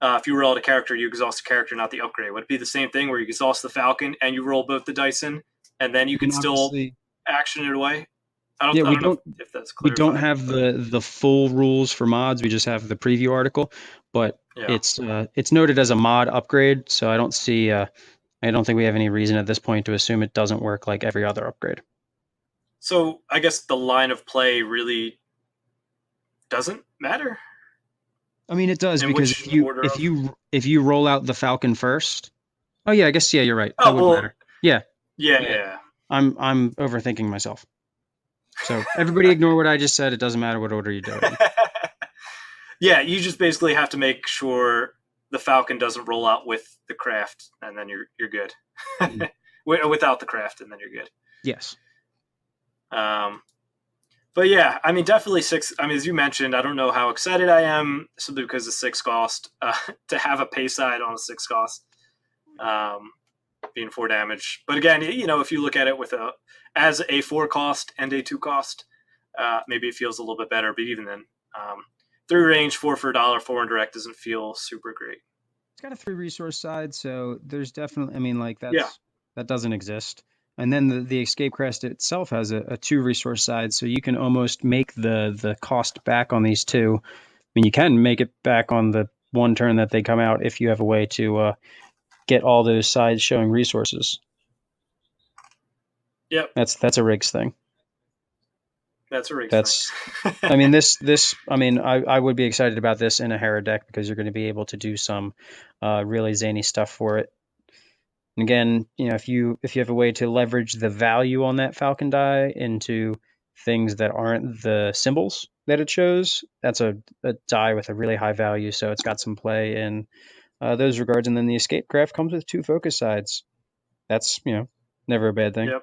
if you roll out a character, you exhaust the character, not the upgrade. Would it be the same thing where you exhaust the Falcon and you roll both the dice in and then you can still action it away? I don't know if that's clear. We don't have the full rules for mods. We just have the preview article, but it's noted as a mod upgrade. So I don't think we have any reason at this point to assume it doesn't work like every other upgrade. So I guess the line of play really doesn't matter. I mean, it does because if you roll out the Falcon first. Oh yeah, I guess you're right. That would matter. Yeah. I'm overthinking myself. So everybody ignore what I just said. It doesn't matter what order you do it in. Yeah, you just basically have to make sure the Falcon doesn't roll out with the craft, and then you're good. Without the craft, and then you're good. Yes. But yeah, I mean, definitely 6. I mean, as you mentioned, I don't know how excited I am simply because of 6 cost to have a pay side on a 6 cost, being 4 damage. But again, if you look at it as a 4 cost and a 2 cost, maybe it feels a little bit better. But even then, 3 range, 4 for $1, 4 indirect doesn't feel super great. It's got a 3 resource side, so there's definitely, I mean, like that doesn't exist. And then the escape craft itself has a 2 resource side, so you can almost make the cost back on these 2. I mean, you can make it back on the 1 turn that they come out if you have a way to get all those sides showing resources. Yep. That's a Riggs thing. That's a Riggs thing. I mean, I would be excited about this in a Hera deck because you're going to be able to do some really zany stuff for it. And again, if you have a way to leverage the value on that Falcon die into things that aren't the symbols that it shows, that's a die with a really high value. So it's got some play in those regards. And then the escape craft comes with 2 focus sides. That's never a bad thing. Yep.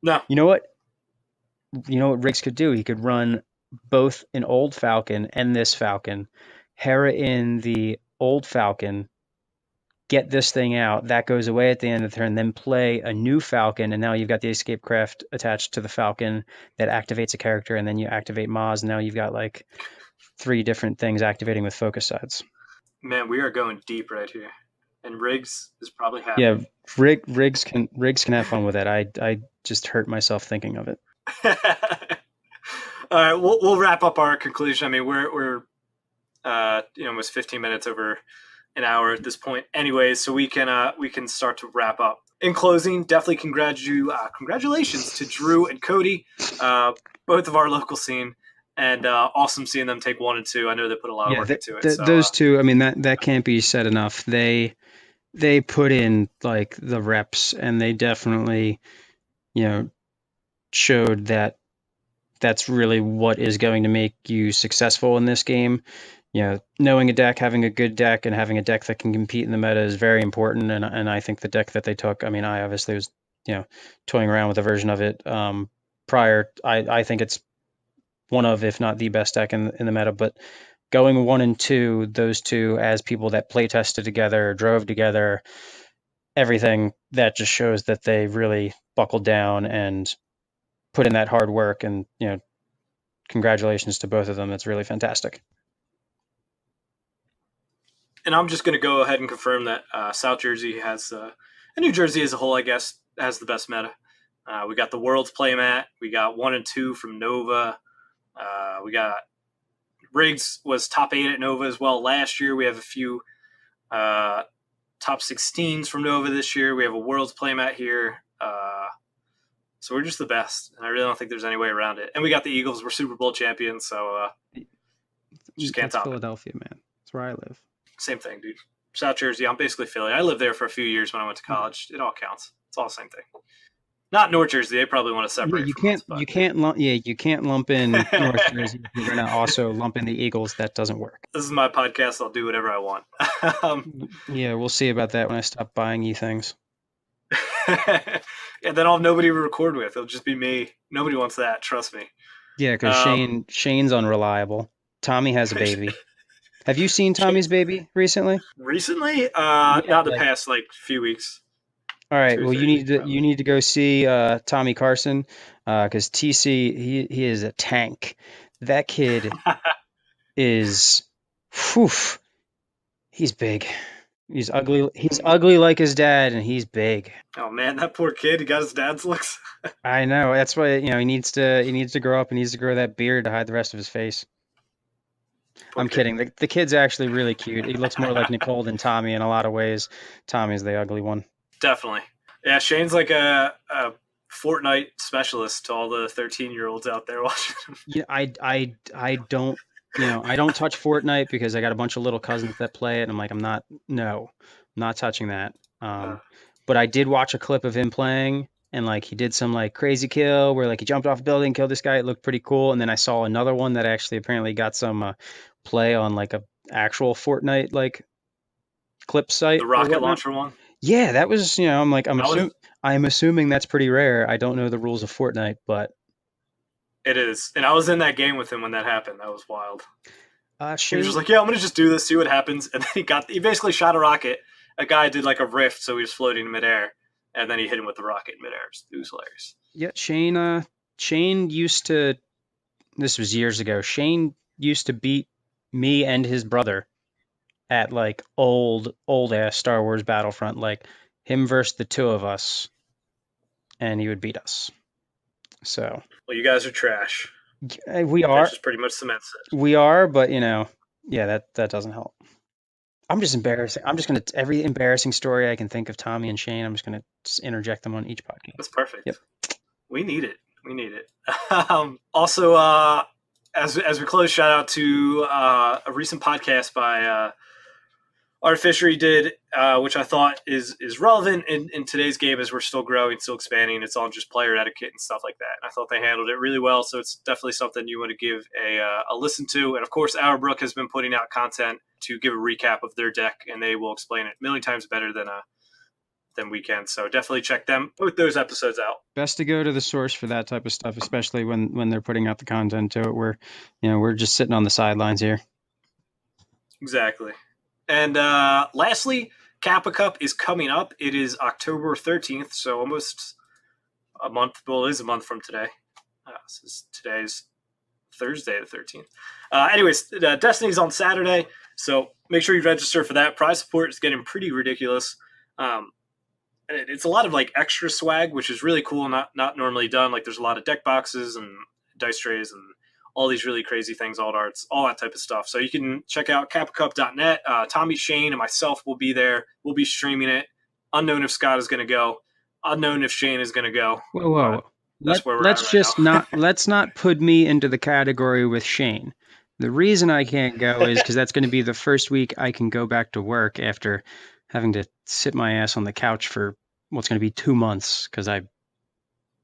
No. You know what Riggs could do? He could run both an old Falcon and this Falcon, Hera in the old Falcon, get this thing out, that goes away at the end of the turn, then play a new Falcon, and now you've got the escape craft attached to the Falcon that activates a character, and then you activate Maz, and now you've got like 3 different things activating with focus sides. Man, we are going deep right here. And Riggs is probably happy. Yeah, Riggs can have fun with that. I just hurt myself thinking of it. All right, we'll wrap up our conclusion. I mean, we're almost 15 minutes over an hour at this point, anyways. So we can start to wrap up. In closing, definitely congratulations to Drew and Cody, both of our local scene, and awesome seeing them take 1 and 2. I know they put a lot of work into it. So those two, I mean, that can't be said enough. They put in like the reps, and they definitely, showed that that's really what is going to make you successful in this game. Knowing a deck, having a good deck, and having a deck that can compete in the meta is very important. And I think the deck that they took, I mean, I obviously was, toying around with a version of it prior. I think it's one of, if not the best deck in the meta. But going 1 and 2, those two as people that play tested together, drove together, everything, that just shows that they really buckled down and put in that hard work. And congratulations to both of them. It's really fantastic. And I'm just going to go ahead and confirm that South Jersey has, and New Jersey as a whole, I guess, has the best meta. We got the World's playmat. We got 1 and 2 from Nova. We got Riggs was top 8 at Nova as well last year. We have a few top 16s from Nova this year. We have a World's playmat here. So we're just the best. And I really don't think there's any way around it. And we got the Eagles. We're Super Bowl champions. So just can't top Philadelphia, man. That's where I live. Same thing, dude. South Jersey. I'm basically Philly. I lived there for a few years when I went to college. It all counts. It's all the same thing. Not North Jersey. They probably want to separate. You can't lump in North Jersey. You're gonna also lump in the Eagles. That doesn't work. This is my podcast. I'll do whatever I want. Yeah, we'll see about that when I stop buying you things. Yeah, then I'll have nobody to record with. It'll just be me. Nobody wants that. Trust me. Yeah, because Shane's unreliable. Tommy has a baby. Have you seen Tommy's baby recently? Recently? Not the past few weeks. All right. Well, you need to go see Tommy Carson because TC he is a tank. That kid is, he's big. He's ugly. He's ugly like his dad, and he's big. Oh man, that poor kid. He got his dad's looks. I know. That's why he needs to grow up. He needs to grow that beard to hide the rest of his face. I'm kidding. The kid's actually really cute. He looks more like Nicole than Tommy in a lot of ways. Tommy's the ugly one. Definitely. Yeah, Shane's like a Fortnite specialist to all the 13-year-olds out there watching him. Yeah, I don't touch Fortnite because I got a bunch of little cousins that play it, and I'm like, I'm not touching that. But I did watch a clip of him playing, and he did some crazy kill where he jumped off a building, killed this guy. It looked pretty cool. And then I saw another one that actually apparently got some play on a actual Fortnite clip site. The rocket launcher one. Yeah, that was I'm assuming that's pretty rare. I don't know the rules of Fortnite, but it is. And I was in that game with him when that happened. That was wild. Shane... He was just like, yeah, I'm gonna just do this, see what happens. And then he basically shot a rocket. A guy did a rift, so he was floating in midair. And then he hit him with the rocket in midair. It was hilarious. Yeah, Shane used to, this was years ago, Shane used to beat me and his brother at old ass Star Wars Battlefront, him versus the two of us, and he would beat us. So. Well, you guys are trash. We are. That just pretty much cements it. We are, but yeah, that doesn't help. I'm just embarrassing. I'm just going to, every embarrassing story I can think of Tommy and Shane, I'm just going to interject them on each podcast. That's perfect. Yep. We need it. Also, as we close, shout out to a recent podcast by Art Fisher he did, which I thought is relevant in today's game as we're still growing, still expanding. It's all just player etiquette and stuff like that. And I thought they handled it really well, so it's definitely something you want to give a listen to. And, of course, Auerbrook has been putting out content to give a recap of their deck, and they will explain it a million times better than we can. So definitely check both those episodes out. Best to go to the source for that type of stuff, especially when they're putting out the content to it. We're just sitting on the sidelines here. Exactly. And lastly, Kappa Cup is coming up. It is October 13th, so almost a month. Well, it is a month from today. Today's Thursday the 13th. Anyways, Destiny's on Saturday, so make sure you register for that. Prize support is getting pretty ridiculous. It's a lot of extra swag, which is really cool, not normally done. There's a lot of deck boxes and dice trays and all these really crazy things, alt arts, all that type of stuff. So you can check out kappacup.net. Tommy, Shane, and myself will be there. We'll be streaming it. Unknown if Scott is going to go. Unknown if Shane is going to go. Whoa. That's where we're let's at right just now. let's not put me into the category with Shane. The reason I can't go is because that's going to be the first week I can go back to work after having to sit my ass on the couch for what's going to be 2 months because I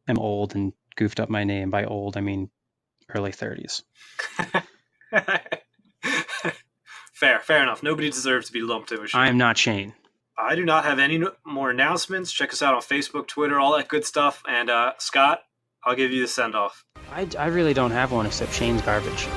am old and goofed up my name. By old, I mean early 30s. Fair enough. Nobody deserves to be lumped in with Shane. I am not Shane. I do not have any more announcements. Check us out on Facebook, Twitter, all that good stuff. And Scott, I'll give you the send-off. I really don't have one except Shane's garbage.